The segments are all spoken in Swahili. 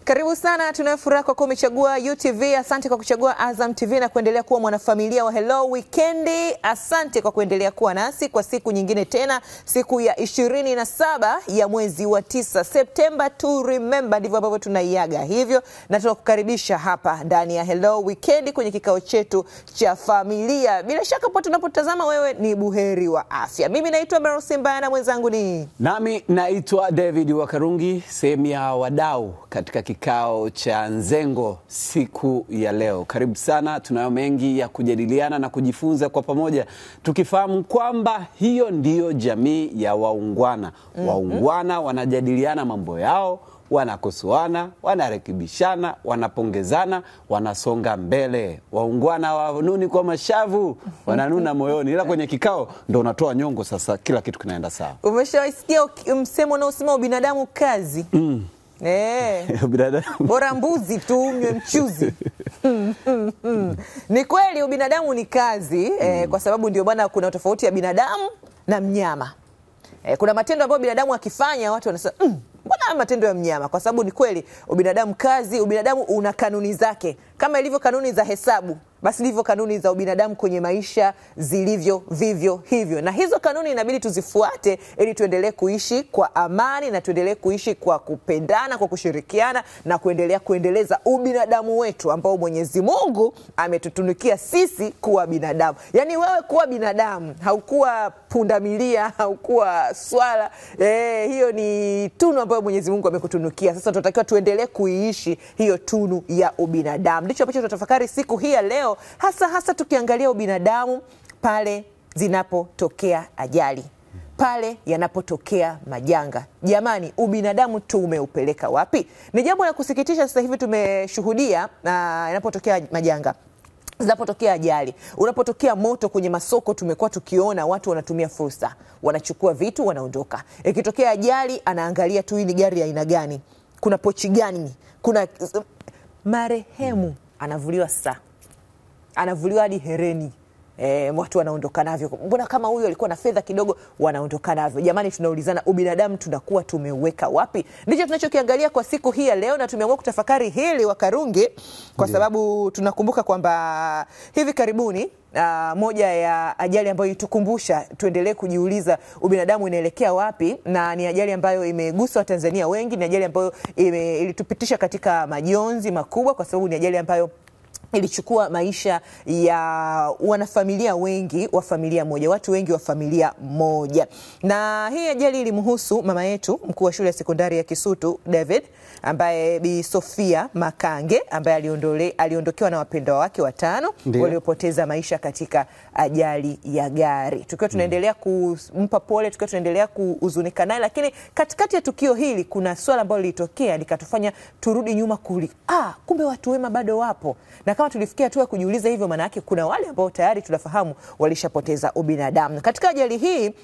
Karibu sana, tunafurahi kwa kuwa umechagua UTV. Asante kwa kuchagua Azam TV na kuendelea kuwa mwanafamilia wa Hello Weekend. Asante kwa kuendelea kuwa nasi kwa siku nyingine tena, siku ya 27 ya mwezi wa 9, September to remember, ndivyo ambavyo tunaiaga hivyo, na tunakukaribisha hapa ndani ya Hello Weekend kwenye kikao chetu cha familia. Bila shaka pote tunapotazama wewe ni buheri wa afya. Mimi naitwa Meryl Simba na mwenzangu ni nami naitwa David Wakarungi, sehemu ya wadau katika kikao cha Nzengo siku ya leo. Karibu sana, tunayo mengi ya kujadiliana na kujifunza kwa pamoja, tukifahamu kwamba hiyo ndiyo jamii ya waungwana. Waungwana wanajadiliana mambo yao, wanakosoana, wanarekebishana, wanapongezana, wanasonga mbele. Waungwana wanuni kwa mashavu, wananuna moyoni. Ila kwenye kikao ndo unatoa nyongo, sasa kila kitu kinaenda sawa. Umeshawasikia msemo unaosema ubinadamu kazi? Bora mbuzi tu unywe mchuzi. Ni kweli ubinadamu ni kazi, kwa sababu ndio bwana kuna tofauti ya binadamu na mnyama. Kuna matendo ambayo binadamu akifanya watu wanasema mbona matendo ya mnyama, kwa sababu ni kweli ubinadamu kazi. Ubinadamu una kanuni zake, kama ilivyo kanuni za hesabu, basi ndivyo kanuni za ubinadamu kwenye maisha zilivyo vivyo hivyo. Na hizo kanuni inabidi tuzifuate ili tuendelee kuishi kwa amani na tuendelee kuishi kwa kupendana, kwa kushirikiana na kuendeleza ubinadamu wetu ambao Mwenyezi Mungu ametutunikia sisi kuwa binadamu. Yaani wewe kuwa binadamu, haukuwa pundamilia, haukuwa swala. Hiyo ni tunu ambayo Mwenyezi Mungu amekutunukia. Sasa tunatakiwa tuendelee kuiishi hiyo tunu ya ubinadamu. Ndicho ambacho tutafakari siku hii ya leo, hasa tukiangalia ubinadamu pale zinapotokea ajali, pale yanapotokea majanga. Jamani, ubinadamu tumeupeleka wapi? Ni jambo la kusikitisha. Sasa hivi tumeshuhudia yanapotokea majanga, zinapotokea ajali, unapotokea moto kwenye masoko, tumekuwa tukiona watu wanatumia fursa, wanachukua vitu wanaondoka. Ikitokea ajali anaangalia tu hii ni gari ya aina gani, kuna pochi gani, kuna marehemu anavuliwa saa, anavuliwa hadi hereni. Watu wanaondoka navyo. Mbona kama huyu alikuwa na fedha kidogo, wanaondoka navyo. Jamani, tunaulizana ubinadamu tunakuwa tumeuweka wapi? Ndicho tunachokiangalia kwa siku hii ya leo, na tumeamua kutafakari hili Wakarungi kwa sababu tunakumbuka kwamba hivi karibuni moja ya ajali ambayo itukumbusha tuendelee kujiuliza ubinadamu inaelekea wapi, na ni ajali ambayo imegusa Watanzania wengi, ni ajali ambayo ilitupitisha katika majonzi makubwa, kwa sababu ni ajali ambayo ilichukua maisha ya wanafamilia wengi wa familia moja, watu wengi wa familia moja. Na hii ajali ilimhusu mama yetu, mkuu wa shule ya sekondari ya Kisutu David, ambaye Bi Sofia Makange, ambaye aliondokewa na wapendwa wake 5 waliopoteza maisha katika ajali ya gari. Tukiwa tunaendelea kumpa pole, tukiwa tunaendelea kuhuzunika naye, lakini katikati ya tukio hili kuna swala ambalo lilitokea likatufanya turudi nyuma kumbe watu wema bado wapo. Na kama tulifikia hatua kujiuliza hivyo, maana yake kuna wale ambao tayari tunafahamu walishapoteza ubinadamu. Katika ajali hii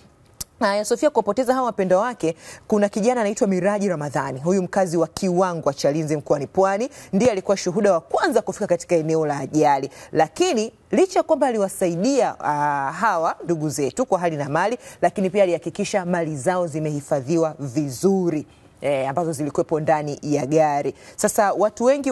ya Sofia kupoteza hawa wapendwa wake, kuna kijana anaitwa Miraji Ramadhani. Huyu mkazi wa Kiwangwa Chalinze mkoani Pwani, ndiye alikuwa shuhuda wa kwanza kufika katika eneo la ajali. Lakini licha kwamba aliwasaidia hawa ndugu zetu kwa hali na mali, lakini pia alihakikisha mali zao zimehifadhiwa vizuri, ambazo zilikuwepo ndani ya gari. Sasa watu wengi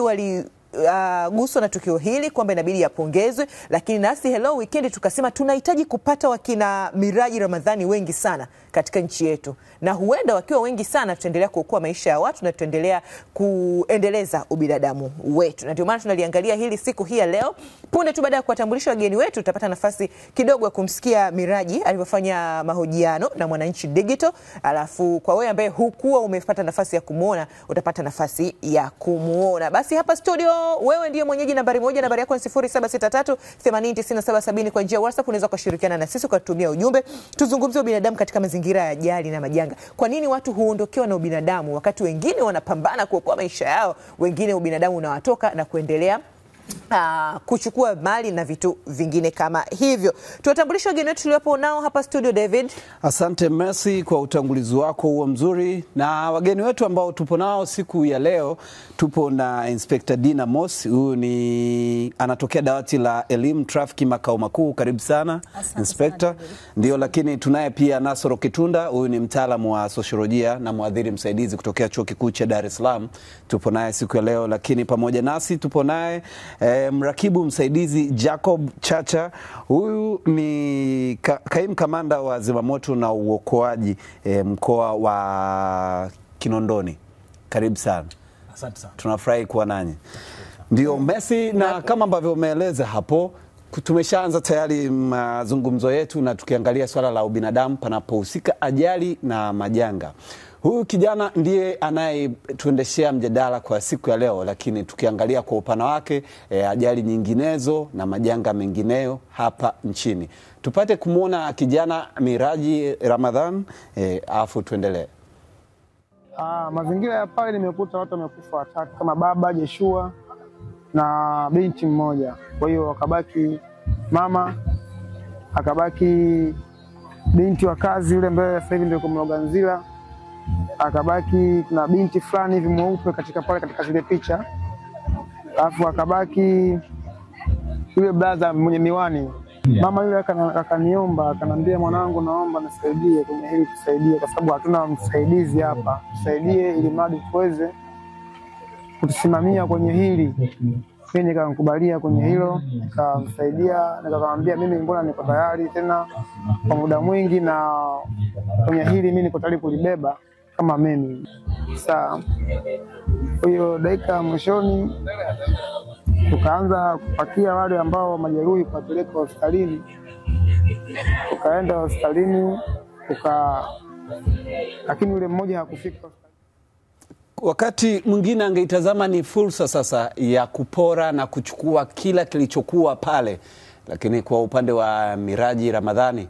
guswa na tukio hili kwamba inabidi yapongezwe, lakini nasi Hello Weekend tukasema tunahitaji kupata wakina Miraji Ramadhani wengi sana katika nchi yetu, na huenda wakiwa wengi sana tutaendelea kuokoa maisha ya watu na tutaendelea kuendeleza ubinadamu wetu. Na ndio maana tunaliangalia hili siku hii ya leo. Punde tu baada ya kuwatambulisha wageni wetu, tutapata nafasi kidogo ya kumsikia Miraji alivyofanya mahojiano na Mwananchi Digital. Alafu kwa wewe ambaye hukuwa umepata nafasi ya kumuona, utapata nafasi ya kumuona. Basi hapa studio, wewe ndiye mwenyeji nambari 1, nambari yako ni 0763809770. Kwa njia ya WhatsApp unaweza kushirikiana na sisi kwa kutumia ujumbe. Tuzungumzie ubinadamu katika mazingira ya ajali na majanga. Kwa nini watu huondokewa na ubinadamu wakati wengine wanapambana kuokoa maisha yao, wengine ubinadamu unawatoka na kuendelea kuchukua mali na vitu vingine kama hivyo. Tuwatambulishe wageni wetu tuliopo nao hapa studio, David. Asante Mercy kwa utangulizi wako huo mzuri, na wageni wetu ambao tupo nao siku ya leo, tupo na Inspector Dina Moss. Huyu ni anatokea dawati la elimu trafiki makao makuu. Karibu sana Inspector. Ndio, lakini tunaye pia Nasoro Kitunda. Huyu ni mtaalamu wa sosiolojia na mwadhiri msaidizi kutokea Chuo Kikuu cha Dar es Salaam. Tupo naye siku ya leo, lakini pamoja nasi tupo naye mrakibu msaidizi Jacob Chacha. Huyu ni kaimu kamanda wa zimamoto na uokoaji mkoa wa Kinondoni. Karibu sana. Asante sana. Tunafurahi kuwa nanyi. Ndio Messi, na kama ambavyo umeeleza hapo, tumeshaanza tayari mazungumzo yetu na tukiangalia swala la ubinadamu panapohusika ajali na majanga. Huyu kijana ndiye anayetuendeshea mjadala kwa siku ya leo, lakini tukiangalia kwa upana wake ajali nyinginezo na majanga mengineyo hapa nchini. Tupate kumwona kijana Miraji Ramadhan, afu tuendelee. Mazingira ya pale nimekuta watu wamekufa watatu, kama baba Joshua na binti mmoja. Kwa hiyo wakabaki mama, akabaki binti wa kazi yule ambaye sasa hivi ndio kwa Mloganzila, akabaki na binti fulani hivi mweupe katika pale katika zile picha, alafu akabaki yule brother mwenye miwani. Mama yule akaniomba, akaniambia, mwanangu, naomba nisaidie kwenye hili, tusaidie kwa sababu hatuna msaidizi hapa, tusaidie ili mradi tuweze kutusimamia kwenye hili. Mimi nikamkubalia kwenye hilo, nikamsaidia, nikamwambia mimi mbona niko tayari tena kwa muda mwingi, na kwenye hili mimi niko tayari kulibeba kama mimi. Sasa hiyo dakika mwishoni tukaanza kupakia wale ambao majeruhi kupeleka hospitalini. Tukaenda hospitalini lakini yule mmoja hakufika. Wakati mwingine angeitazama ni fursa sasa ya kupora na kuchukua kila kilichokuwa pale, lakini kwa upande wa Miraji Ramadhani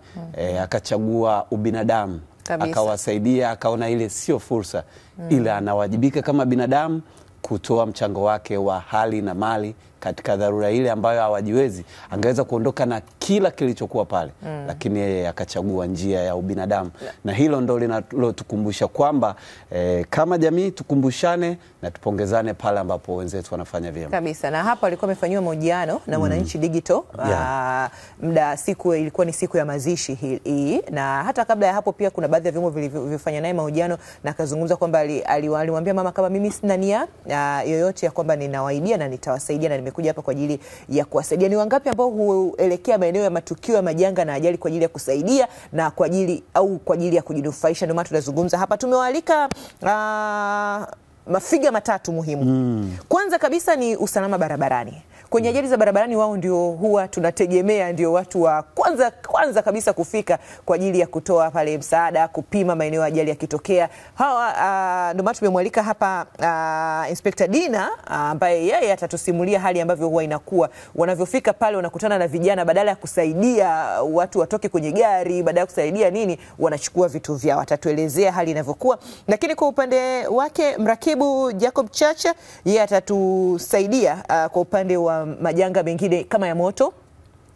akachagua ubinadamu kabisa. Akawasaidia, akaona ile sio fursa, ila anawajibika kama binadamu kutoa mchango wake wa hali na mali katika dharura ile ambayo hawajiwezi. Angeweza kuondoka na kila kilichokuwa pale, lakini yeye akachagua njia ya ubinadamu. Na hilo ndo linalotukumbusha kwamba kama jamii tukumbushane na tupongezane pale ambapo wenzetu wanafanya vyema. Kabisa. Na hapa alikuwa amefanyiwa mahojiano na Mwananchi Digital. Muda siku ilikuwa ni siku ya mazishi hii, na hata kabla ya hapo pia kuna baadhi ya vyombo vilivyofanya naye mahojiano, na akazungumza kwamba alimwambia mama kama mimi sina nia yoyote ya kwamba ninawaidia na nitawasaidia na nimekuja hapa kwa ajili ya kuwasaidia. Ni wangapi ambao huelekea maeneo ya matukio ya majanga na ajali kwa ajili ya kusaidia na kwa ajili ya kujinufaisha? Ndio maana tunazungumza hapa. Tumewaalika mafiga matatu muhimu. Kwanza kabisa ni usalama barabarani. Kwenye ajali za barabarani wao ndio huwa tunategemea ndio watu wa kwanza kabisa kufika kwa ajili ya kutoa pale msaada, kupima maeneo ya ajali yakitokea. Hawa ndio maana tumemwalika hapa Inspector Dina ambaye yeye atatusimulia hali ambavyo huwa inakuwa wanavyofika pale, wanakutana na vijana, badala ya kusaidia watu watoke kwenye gari, badala ya kusaidia nini, wanachukua vitu vyao. Atatuelezea hali inavyokuwa. Lakini kwa upande wake mrakibu Jacob Chacha, yeye atatusaidia kwa upande wa majanga mengine kama ya moto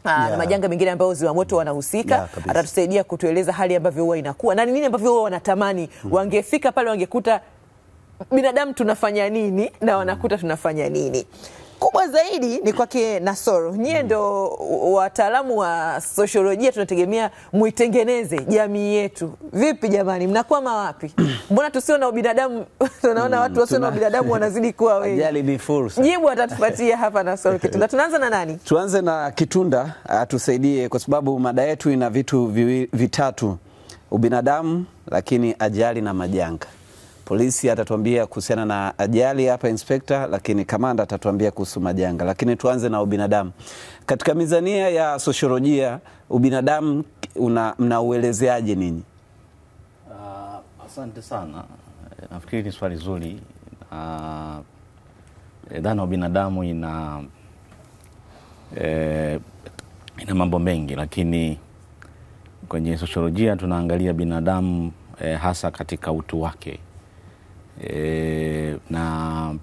na majanga mengine ambayo zimamoto wanahusika. Atatusaidia kutueleza hali ambavyo huwa inakuwa na nini ambavyo huwa wanatamani wangefika pale, wangekuta binadamu tunafanya nini na wanakuta tunafanya nini. Kubwa zaidi ni kwake Nasoro. Nyie ndo wataalamu wa sosiolojia, tunategemea muitengeneze jamii yetu. Vipi jamani, mnakwama wapi? Mbona tusio na ubinadamu? Tunaona watu wasio na ubinadamu wanazidi kuwa wengi. Ajali ni fursa. Jibu atatupatia hapa Nasoro Kitunda. Tunaanza na nani? Tuanze na Kitunda atusaidie, kwa sababu mada yetu ina vitu vitatu: ubinadamu, lakini ajali na majanga. Polisi atatuambia kuhusiana na ajali hapa Inspector, lakini kamanda atatuambia kuhusu majanga. Lakini tuanze na ubinadamu. Katika mizania ya sosiolojia, ubinadamu mnauelezeaje ninyi? Asante sana. Nafikiri ni swali zuri. Dhana ya ubinadamu ina mambo mengi, lakini kwenye sosiolojia tunaangalia binadamu hasa katika utu wake. Na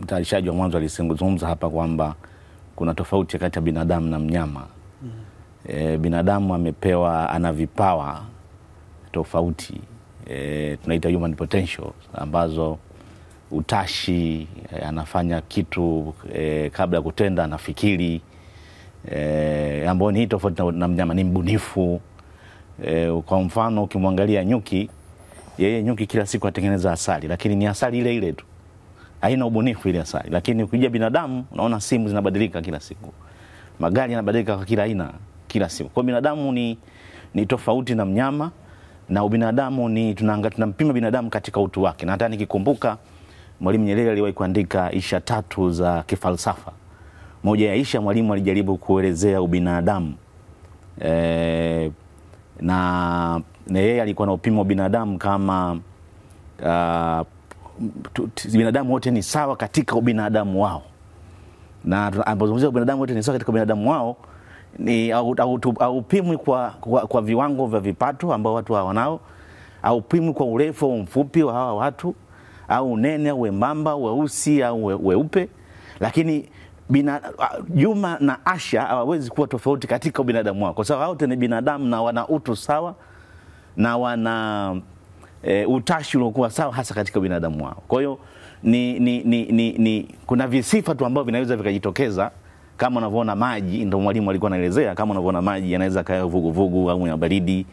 mtayarishaji wa mwanzo alizungumza hapa kwamba kuna tofauti kati ya binadamu na mnyama. Binadamu ana vipawa tofauti, tunaita human potential, ambazo utashi, anafanya kitu kabla ya kutenda anafikiri, ambao ni tofauti na mnyama, ni mbunifu. Kwa mfano ukimwangalia nyuki, nyuki kila siku atengeneza asali, lakini ni asali ile ile tu, haina ubunifu ile asali. Lakini ukija binadamu, unaona simu zinabadilika kila siku, magari yanabadilika kwa kila aina kila siku. Kwa binadamu ni tofauti na mnyama, na ubinadamu tunampima binadamu katika utu wake. Na hata nikikumbuka Mwalimu Nyerere aliwahi kuandika insha 3 za kifalsafa. Moja ya insha Mwalimu alijaribu kuelezea ubinadamu, na yeye alikuwa na upimo binadamu kama binadamu wote ni sawa katika ubinadamu wao. Na anapozungumzia ubinadamu wote ni sawa katika ubinadamu wao, ni haupimwi kwa viwango vya vipato ambao watu hawanao, haupimwi kwa urefu au mfupi wa hawa watu, au unene au wembamba, weusi au weupe. Lakini Juma na Asha hawawezi kuwa tofauti katika ubinadamu wao, kwa sababu wote ni binadamu na wana utu sawa na wana utashi uliokuwa sawa hasa katika binadamu wao. Kwa hiyo kuna visifa tu ambavyo vinaweza vikajitokeza, kama unavyoona maji, ndio Mwalimu alikuwa anaelezea, kama unavyoona maji yanaweza kaya vuguvugu au ya baridi,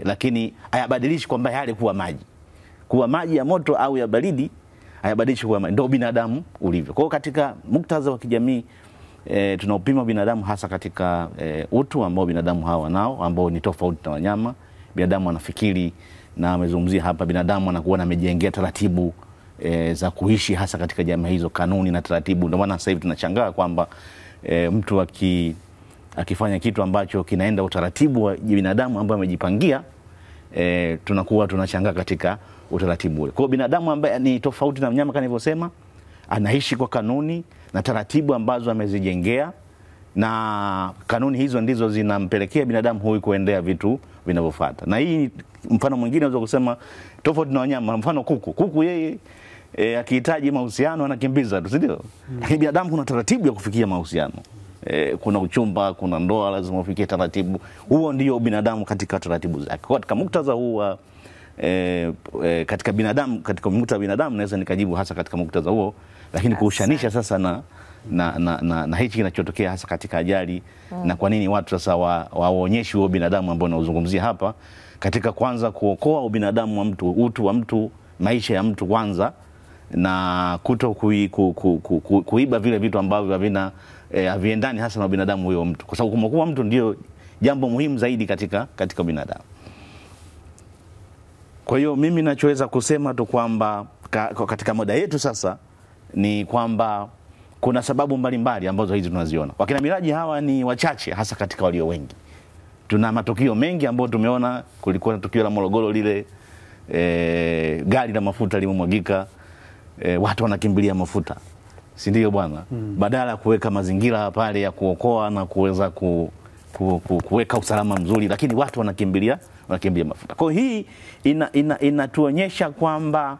lakini hayabadilishi kwamba yale kuwa maji ya moto au ya baridi, hayabadilishi kuwa maji. Ndio binadamu ulivyo. Kwa hiyo katika muktadha wa kijamii, tunaupima binadamu hasa katika utu ambao binadamu hawa nao, ambao ni tofauti na wanyama. Binadamu anafikiri, na amezungumzia hapa binadamu anakuwa amejengea taratibu za kuishi hasa katika jamii hizo, kanuni na taratibu. Ndio maana sasa hivi tunachangaa kwamba mtu akifanya kitu ambacho kinaenda utaratibu wa binadamu ambao amejipangia, tunakuwa tunachangaa katika utaratibu ule. Kwa hiyo binadamu ambaye ni tofauti na mnyama, kama nilivyosema, anaishi kwa kanuni na taratibu ambazo amezijengea, na kanuni hizo ndizo zinampelekea binadamu huyu kuendea vitu vinavyofuata. Na hii mfano mwingine unaweza kusema tofauti na wanyama, mfano kuku yeye akihitaji mahusiano anakimbiza tu, si ndio? Lakini binadamu kuna taratibu ya kufikia mahusiano. Kuna uchumba, kuna ndoa, lazima ufikie taratibu. Huo ndio binadamu katika taratibu zake. Kwa katika muktadha huu katika binadamu, katika muktadha wa binadamu naweza nikajibu hasa katika muktadha huo, lakini kuushanisha sasa na hichi kinachotokea hasa katika ajali, na kwa nini watu sasa waonyeshi huo binadamu ambao nauzungumzia hapa, katika kwanza kuokoa ubinadamu wa mtu, utu wa mtu, maisha ya mtu kwanza, na kuto kuiba vile vitu ambavyo haviendani hasa na binadamu huyo mtu, kwa sababu kumwokoa mtu ndio jambo muhimu zaidi katika binadamu. Kwa hiyo mimi nachoweza kusema tu kwamba katika moda yetu sasa ni kwamba kuna sababu mbalimbali ambazo hizi tunaziona. Wakina Miraji hawa ni wachache hasa katika walio wengi. Tuna matukio mengi ambayo tumeona. Kulikuwa na tukio la Morogoro lile, gari la mafuta limemwagika, watu wanakimbilia mafuta, si ndio bwana? Badala ya kuweka mazingira pale ya kuokoa na kuweza kuweka usalama mzuri, lakini watu wanakimbilia mafuta. Kwa hii inatuonyesha kwamba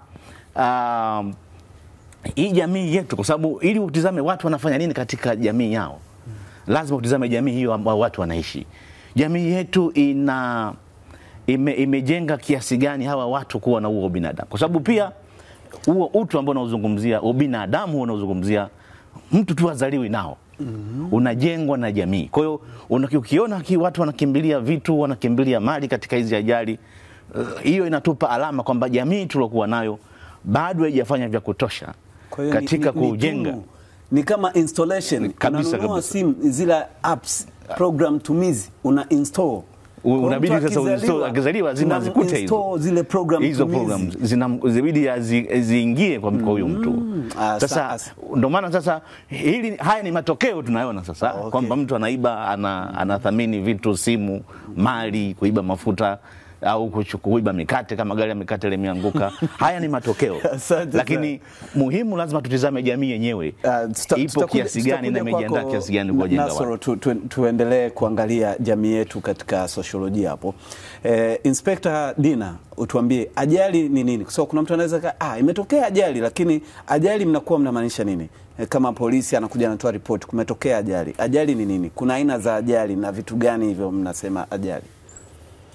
hii jamii yetu, kwa sababu ili utizame watu wanafanya nini katika jamii yao, lazima utizame jamii hiyo ambao watu wanaishi. Jamii yetu imejenga kiasi gani hawa watu kuwa na huo binadamu, kwa sababu pia huo utu ambao unaozungumzia, ubinadamu unaozungumzia, mtu tu azaliwi nao, unajengwa na jamii. Kwa hiyo ukiona watu wanakimbilia vitu, wanakimbilia mali katika hizi ajali, hiyo inatupa alama kwamba jamii tulokuwa nayo bado haijafanya vya kutosha katika kujenga. Ni kama installation, unanunua simu, zile apps, program tumizi, una install. Unabidi sasa uinstall, akizaliwa lazima zikute zile program hizo programs zinabidi ziingie kwa huyo mtu. Sasa ndio maana sasa haya ni matokeo tunayoona sasa, kwamba mtu anaiba, anathamini vitu, simu, mali, kuiba mafuta, au kuiba mikate kama gari ya mikate limeanguka. Haya ni matokeo. Lakini muhimu lazima tutizame jamii yenyewe ipo kiasi gani na imejiandaa kiasi gani kwa jenga watu. Tuendelee kuangalia jamii yetu katika sosiolojia hapo. Inspector Dina, utuambie ajali ni nini? Kwa sababu kuna mtu anaweza imetokea ajali, lakini ajali mnakuwa mnamaanisha nini? Kama polisi anakuja anatoa report kumetokea ajali. Ajali ni nini? Kuna aina za ajali na vitu gani hivyo mnasema ajali?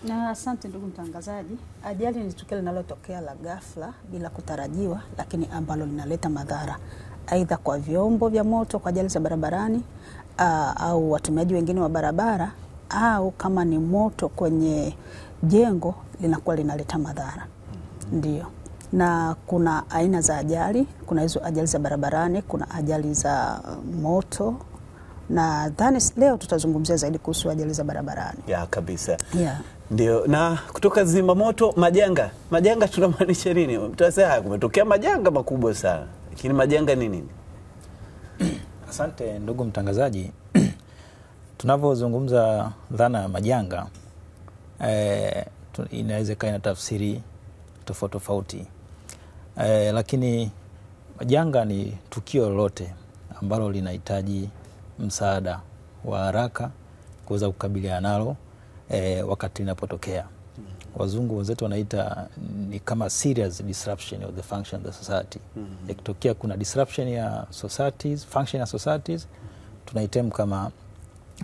Na asante ndugu mtangazaji. Ajali ni tukio linalotokea la ghafla bila kutarajiwa, lakini ambalo linaleta madhara aidha kwa vyombo vya moto kwa ajali za barabarani au watumiaji wengine wa barabara, au kama ni moto kwenye jengo linakuwa linaleta madhara. Ndio. Na kuna aina za ajali, kuna hizo ajali za barabarani, kuna ajali za moto, na dhani leo tutazungumzia zaidi kuhusu ajali za barabarani. Ya kabisa. Yeah. Ndio. Na kutoka zimamoto, majanga tunamaanisha nini? Tutasema kumetokea majanga makubwa sana, lakini majanga ni nini? Asante ndugu mtangazaji. Tunavyozungumza dhana ya majanga, inaweza ina tafsiri tofauti. Lakini majanga ni tukio lolote ambalo linahitaji msaada wa haraka kuweza kukabiliana nalo wakati linapotokea. Wazungu wenzetu wanaita ni kama serious disruption of the function of the society. Ikitokea kuna disruption ya societies, function ya societies, tunaitem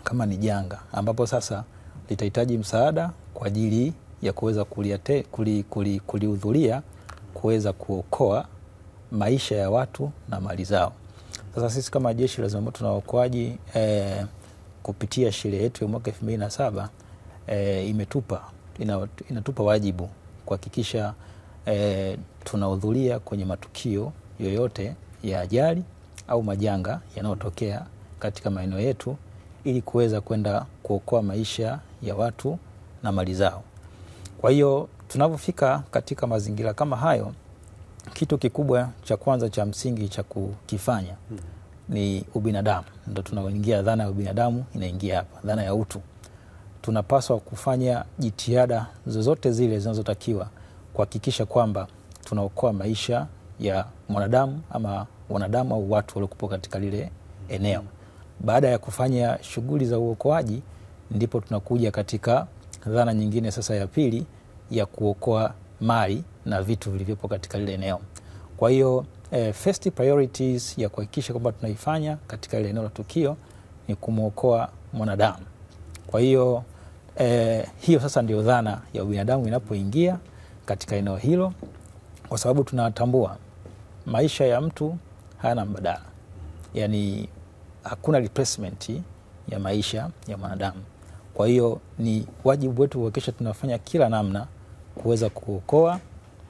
kama ni janga, ambapo sasa litahitaji msaada kwa ajili ya kuweza kulihudhuria, kuweza kuokoa maisha ya watu na mali zao. Sasa sisi kama Jeshi la Zimamoto na Uokoaji kupitia sheria yetu ya mwaka 2007 inatupa wajibu kuhakikisha tunahudhuria kwenye matukio yoyote ya ajali au majanga yanayotokea katika maeneo yetu ili kuweza kwenda kuokoa maisha ya watu na mali zao. Kwa hiyo tunapofika katika mazingira kama hayo, kitu kikubwa cha kwanza cha msingi cha kukifanya ni ubinadamu. Ndio tunaoingia, dhana ya ubinadamu inaingia hapa, dhana ya utu. Tunapaswa kufanya jitihada zozote zile zinazotakiwa kuhakikisha kwamba tunaokoa maisha ya mwanadamu ama wanadamu au watu waliokuwa katika lile eneo. Baada ya kufanya shughuli za uokoaji, ndipo tunakuja katika dhana nyingine sasa ya pili ya kuokoa mali na vitu vilivyopo katika lile eneo. Kwa hiyo first priorities ya kuhakikisha kwamba tunaifanya katika ile eneo la tukio ni kumuokoa mwanadamu. Kwa hiyo hiyo sasa ndio dhana ya ubinadamu inapoingia katika eneo hilo, kwa sababu tunatambua maisha ya mtu hayana mbadala. Yaani hakuna replacement ya maisha ya mwanadamu. Kwa hiyo ni wajibu wetu kuhakikisha tunafanya kila namna kuweza kuokoa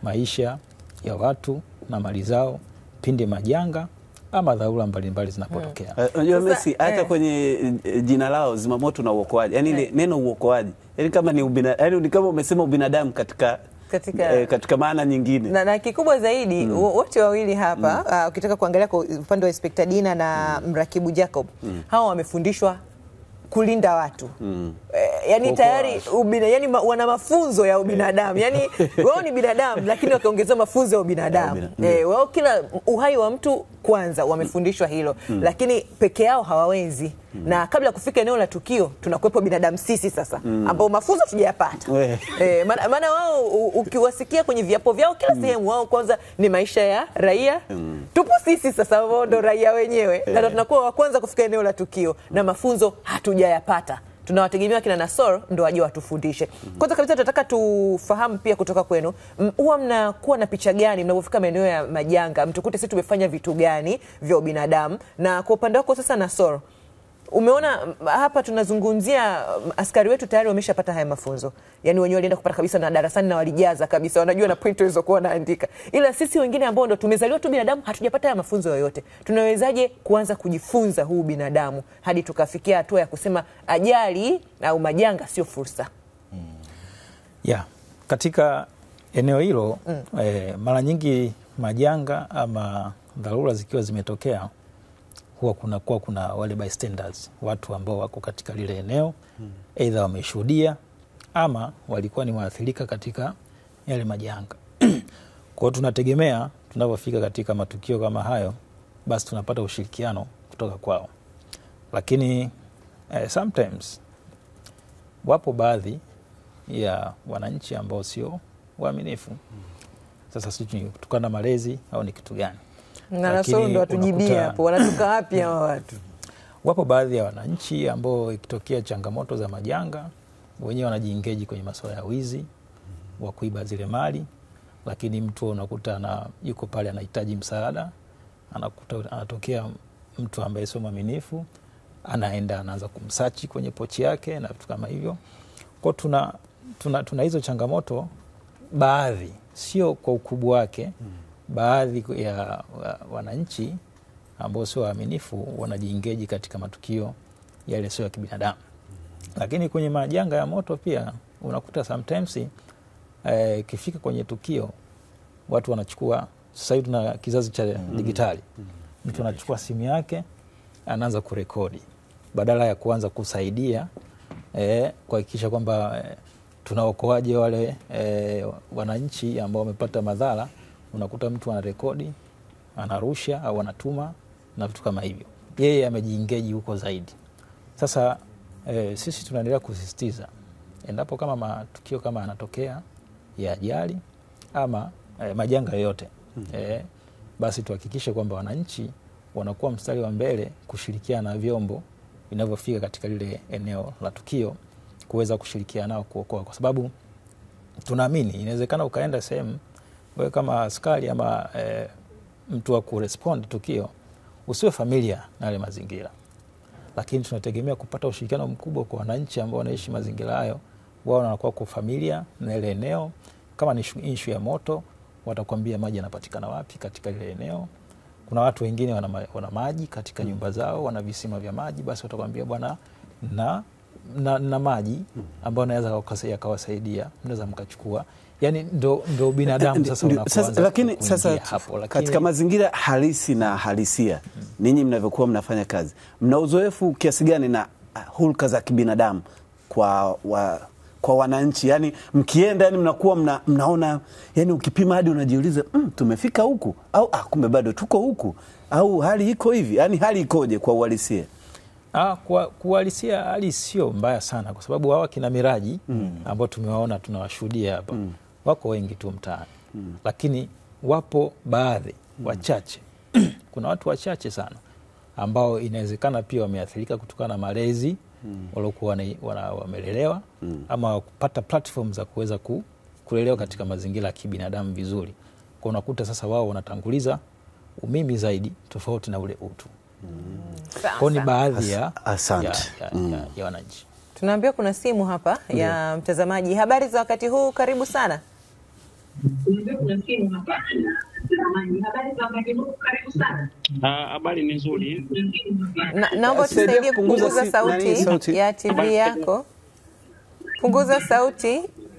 maisha ya watu na mali zao pindi majanga ama dharura mbalimbali zinapotokea. Unajua Messi, hata kwenye jina lao Zimamoto na Uokoaji, yani neno uokoaji, yani kama ni yani kama umesema ubinadamu katika maana nyingine. Na kikubwa zaidi wote wawili hapa ukitaka kuangalia kwa upande wa Inspector Dina na Mrakibu Jacob, hawa wamefundishwa kulinda watu. Yani tayari yani wana mafunzo ya ubinadamu. Yani wao ni binadamu lakini wakaongeza mafunzo ya ubinadamu. Wao kila uhai wa mtu kwanza wamefundishwa hilo. Lakini peke yao hawawezi. Na kabla kufika eneo la tukio tunakuwepo binadamu sisi sasa ambao mafunzo tujayapata. Maana wao ukiwasikia kwenye viapo vyao kila sehemu wao kwanza ni maisha ya raia. Tupo sisi sasa wao ndo raia wenyewe. Na tunakuwa wa kwanza kufika eneo la tukio na mafunzo hatujayapata. Tunawategemea kina Nasor ndo waje watufundishe. Kwanza kabisa tunataka tufahamu pia kutoka kwenu, huwa mnakuwa na picha gani mnapofika maeneo ya majanga? Mtukute sisi tumefanya vitu gani vya ubinadamu? Na kwa upande wako sasa Nasor, umeona hapa tunazungumzia askari wetu tayari wameshapata haya mafunzo. Yaani wenyewe walienda kupata kabisa na darasani na walijaza kabisa, wanajua na point walizokuwa wanaandika. Ila sisi wengine ambao ndo tumezaliwa tu binadamu hatujapata haya mafunzo yoyote. Tunawezaje kuanza kujifunza huu binadamu hadi tukafikia hatua ya kusema ajali au majanga sio fursa? Katika eneo hilo mara nyingi majanga ama dharura zikiwa zimetokea huwa kuna wale bystanders, watu ambao wako katika lile eneo, aidha wameshuhudia ama walikuwa ni waathirika katika yale majanga. Kwa hiyo tunategemea tunapofika katika matukio kama hayo, basi tunapata ushirikiano kutoka kwao. Lakini sometimes wapo baadhi ya wananchi ambao sio waaminifu. Sasa sijui kutokana na malezi au ni kitu gani. Na Nasoro ndo atujibia hapo, wanatoka wapi hao watu? Wapo baadhi ya wananchi ambao ikitokea changamoto za majanga, wenyewe wanajiengage kwenye masuala ya wizi wa kuiba zile mali, lakini mtu unakuta yuko pale anahitaji msaada, anatokea mtu ambaye sio mwaminifu, anaanza kumsachi kwenye pochi yake na vitu kama hivyo. Kwa tuna hizo changamoto, baadhi sio kwa ukubwa wake. Baadhi ya wananchi ambao sio waaminifu wanajiengage katika matukio yale sio ya kibinadamu. Lakini kwenye majanga ya moto pia unakuta sometimes kifika kwenye tukio watu wanachukua, sasa hivi tuna kizazi cha digitali, mtu anachukua simu yake anaanza kurekodi badala ya kuanza kusaidia kuhakikisha kwamba tunaokoaje wale wananchi ambao wamepata madhara. Unakuta mtu anarekodi, anarusha au anatuma na vitu kama hivyo, yeye amejiengage huko zaidi. Sasa sisi tunaendelea kusisitiza, endapo kama matukio kama yanatokea ya ajali ama majanga yoyote, basi tuhakikishe kwamba wananchi wanakuwa mstari wa mbele kushirikiana na vyombo vinavyofika katika lile eneo la tukio, kuweza kushirikiana nao kuokoa, kwa sababu tunaamini inawezekana ukaenda sehemu wewe kama askari ama mtu wa kurespond tukio usiwe familia na yale mazingira, lakini tunategemea kupata ushirikiano mkubwa kwa wananchi ambao wanaishi mazingira hayo. Wao wanakuwa kwa familia na ile eneo. Kama ni issue ya moto, watakwambia maji yanapatikana wapi katika ile eneo. Kuna watu wengine wana maji katika nyumba zao, wana visima vya maji, basi watakwambia bwana na maji ambayo naweza yakawasaidia, mnaweza mkachukua. Yani ndo binadamu sasa unakuanza. Lakini sasa hapo, katika mazingira halisi na halisia, ninyi mnavyokuwa mnafanya kazi, mna uzoefu kiasi gani na hulka za kibinadamu kwa wananchi? Yani mkienda, yani mnakuwa mnaona, yani ukipima hadi unajiuliza tumefika huku au kumbe bado tuko huku, au hali iko hivi. Yani hali ikoje kwa uhalisia? Kwa uhalisia hali sio mbaya sana, kwa sababu hawa kina Miraji ambao tumewaona, tunawashuhudia hapa, wako wengi tu mtaani. Lakini wapo baadhi wachache kuna watu wachache sana ambao inawezekana pia wameathirika kutokana na malezi waliokuwa wamelelewa ama kupata platform za kuweza kulelewa katika mazingira ya kibinadamu vizuri. Kwa unakuta sasa wao wanatanguliza umimi zaidi tofauti na ule utu. Kwa ni baadhi ya wananchi. Tunaambia kuna simu hapa ya mtazamaji. Habari za wakati huu, karibu sana. Habari ni nzuri. Naomba tusaidie kupunguza sauti ya TV yako.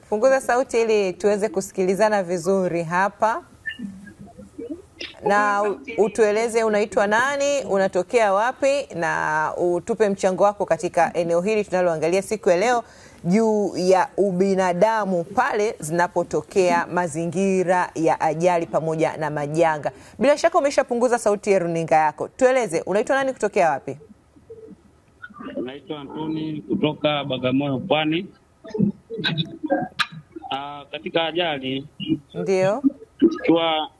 Punguza sauti ili tuweze kusikilizana vizuri hapa. Na utueleze unaitwa nani, unatokea wapi, na utupe mchango wako katika eneo hili tunaloangalia siku ya leo juu ya ubinadamu pale zinapotokea mazingira ya ajali pamoja na majanga. Bila shaka umeshapunguza sauti ya runinga yako. Tueleze unaitwa nani, kutokea wapi? Naitwa Antoni kutoka Bagamoyo, Pwani. Katika ajali, ndio kwa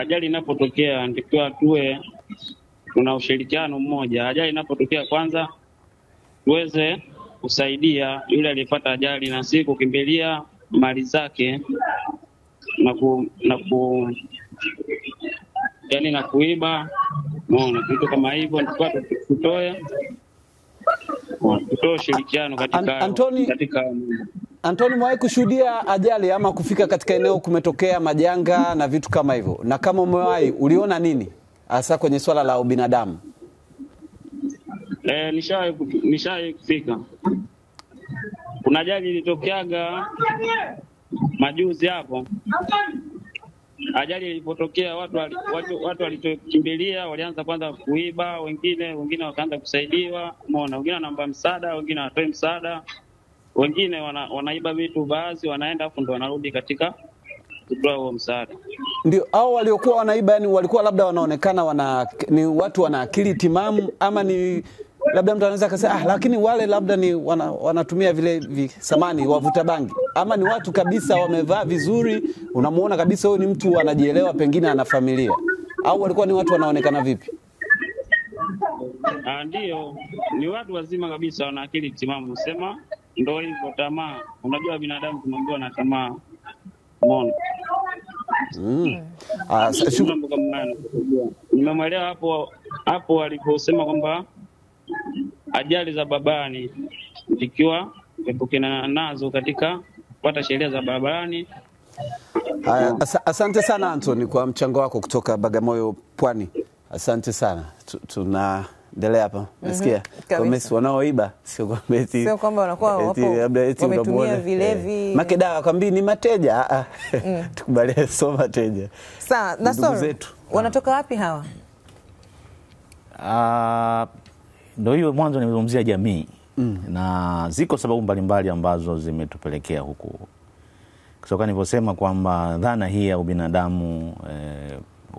ajali inapotokea ndikiwa tuwe tuna ushirikiano mmoja. Ajali inapotokea, kwanza tuweze kusaidia yule aliyepata ajali na si kukimbilia mali zake na kuiba. Unaona, kitu kama hivyo ndikuwa tutoe ushirikiano katika Antoni, mwahi kushuhudia ajali ama kufika katika eneo kumetokea majanga na vitu kama hivyo? Na kama umewahi, uliona nini hasa kwenye swala la ubinadamu? Nishawahi kufika. Kuna ajali ilitokeaga majuzi hapo. Ajali ilipotokea, watu walitokimbilia, walianza kwanza kuiba, wengine wakaanza kusaidiwa. Umeona, wengine wanaomba msaada, wengine wanatoa msaada. wengine wanaiba vitu, baadhi wanaenda afu ndo wanarudi katika kutoa huo msaada. Ndio hao waliokuwa wanaiba, yani walikuwa labda wanaonekana ni watu wana akili timamu, ama ni labda mtu anaweza kusema lakini wale labda ni wanatumia vile samani wavuta bangi, ama ni watu kabisa wamevaa vizuri, unamuona kabisa huyu ni mtu anajielewa, pengine ana familia, au walikuwa ni watu wanaonekana vipi? Ndio, ni watu wazima kabisa, wana akili timamu. Sema ndio hivyo, tamaa. Unajua binadamu tumeambiwa na tamaa. Umeona? Nimemwelewa hapo waliposema kwamba ajali za barabarani ikiwa epukana nazo katika kupata sheria za barabarani. Asante sana Anthony kwa mchango wako kutoka Bagamoyo, Pwani. Asante sana. Tunaendelea hapa. Nasikia komesi wanaoiba sio kwamba wanakuwa wametumia vilevi. Makedawa kwambii ni mateja. Tukubalie sio mateja. Sawa, Nasoro. Wanatoka wapi hawa? Ndio hiyo mwanzo nimezungumzia jamii. Na ziko sababu mbalimbali ambazo zimetupelekea huku. Kutoka nilivyosema kwamba dhana hii ya ubinadamu,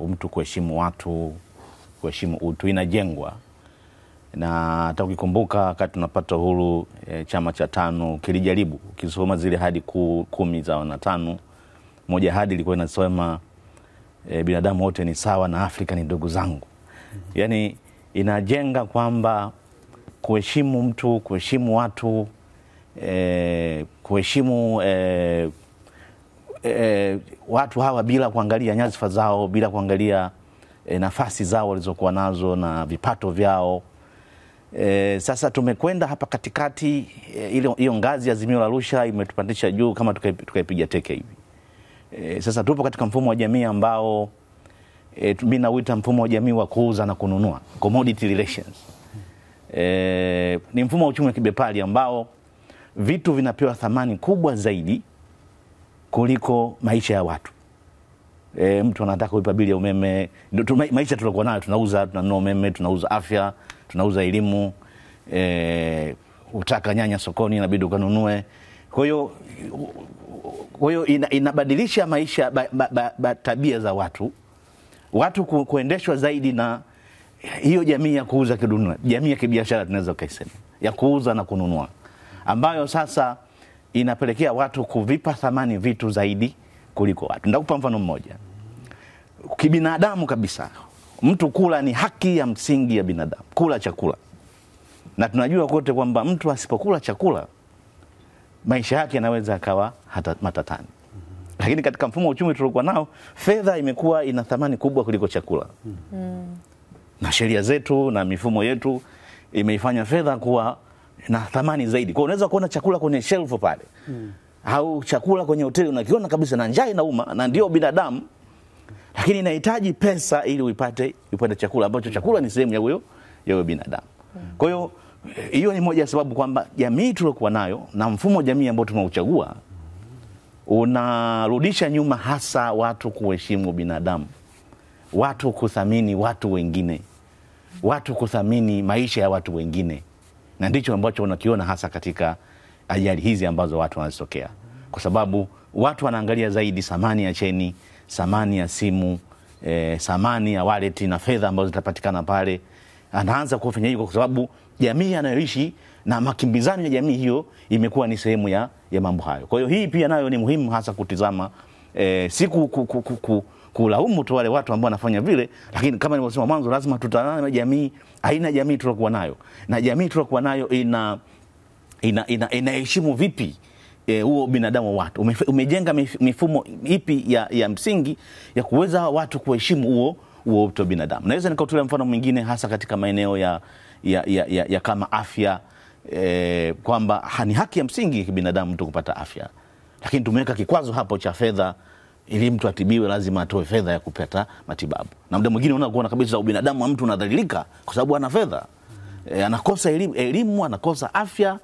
mtu kuheshimu watu, kuheshimu utu inajengwa. Na hata ukikumbuka wakati tunapata uhuru, chama cha TANU kilijaribu, ukisoma zile hadi 10 za wanatano, moja hadi ilikuwa inasema binadamu wote ni sawa na Afrika ni ndugu zangu. Yani inajenga kwamba kuheshimu mtu, kuheshimu watu, kuheshimu watu hawa bila kuangalia nyadhifa zao, bila kuangalia nafasi zao walizokuwa nazo na vipato vyao. Sasa tumekwenda hapa katikati, hiyo ngazi ya Azimio la Arusha imetupandisha juu kama tukaipiga teke hivi. Sasa tupo katika mfumo wa jamii ambao mimi nauita mfumo wa jamii wa kuuza na kununua, commodity relations. Ni mfumo wa uchumi wa kibepari ambao vitu vinapewa thamani kubwa zaidi kuliko maisha ya watu. Mtu anataka kulipa bili ya umeme, maisha tulikuwa nayo, tunanunua umeme, tunauza afya, tunauza elimu, utaka nyanya sokoni inabidi ukanunue. Kwa hiyo inabadilisha maisha, tabia za watu kuendeshwa zaidi na hiyo jamii ya kuuza kidunia, jamii ya kibiashara tunaweza kusema, ya kuuza na kununua, ambayo sasa inapelekea watu kuvipa thamani vitu zaidi kuliko watu. Nitakupa mfano mmoja. Kibinadamu kabisa, mtu kula ni haki ya msingi ya binadamu, kula chakula. Na tunajua kote kwamba mtu asipokula chakula maisha yake yanaweza akawa hata matatani. Lakini katika mfumo wa uchumi tuliokuwa nao, fedha imekuwa ina thamani kubwa kuliko chakula. Na sheria zetu na mifumo yetu imeifanya fedha kuwa na thamani zaidi. Kwa unaweza kuona chakula kwenye shelf pale. Au chakula kwenye hoteli unakiona kabisa na njaa inauma, na ndio binadamu. Lakini inahitaji pesa ili upate chakula, ambacho chakula ni sehemu ya huyo binadamu. Kwa hiyo hiyo ni moja ya sababu kwamba jamii tuliokuwa nayo na mfumo wa jamii ambao tunauchagua unarudisha nyuma hasa watu kuheshimu binadamu, watu kuthamini watu wengine, watu kuthamini maisha ya watu wengine. Na ndicho ambacho unakiona hasa katika ajali hizi ambazo watu wanazitokea. Kwa sababu watu wanaangalia zaidi thamani ya cheni, thamani ya simu, thamani ya wallet na fedha ambazo zitapatikana pale. Anaanza kufanya hivyo kwa sababu jamii anayoishi na makimbizano ya jamii hiyo imekuwa ni sehemu ya mambo hayo. Kwa hiyo hii pia nayo ni muhimu hasa kutizama, kulaumu tu wale watu ambao wanafanya vile, lakini kama nilivyosema mwanzo, lazima tutazame jamii, aina jamii tuliokuwa nayo, na jamii tuliokuwa nayo inaheshimu vipi huo binadamu wa watu. Umejenga mifumo ipi ya msingi ya kuweza watu kuheshimu huo utu binadamu. Naweza nikatolea mfano mwingine hasa katika maeneo ya kama afya, kwamba ni haki ya msingi kibinadamu mtu kupata afya, lakini tumeweka kikwazo hapo cha fedha. Ili mtu atibiwe lazima atoe fedha ya kupata matibabu. Na muda mwingine unaona kabisa ubinadamu wa mtu unadhalilika kwa sababu ana fedha. Anakosa elimu, anakosa afya,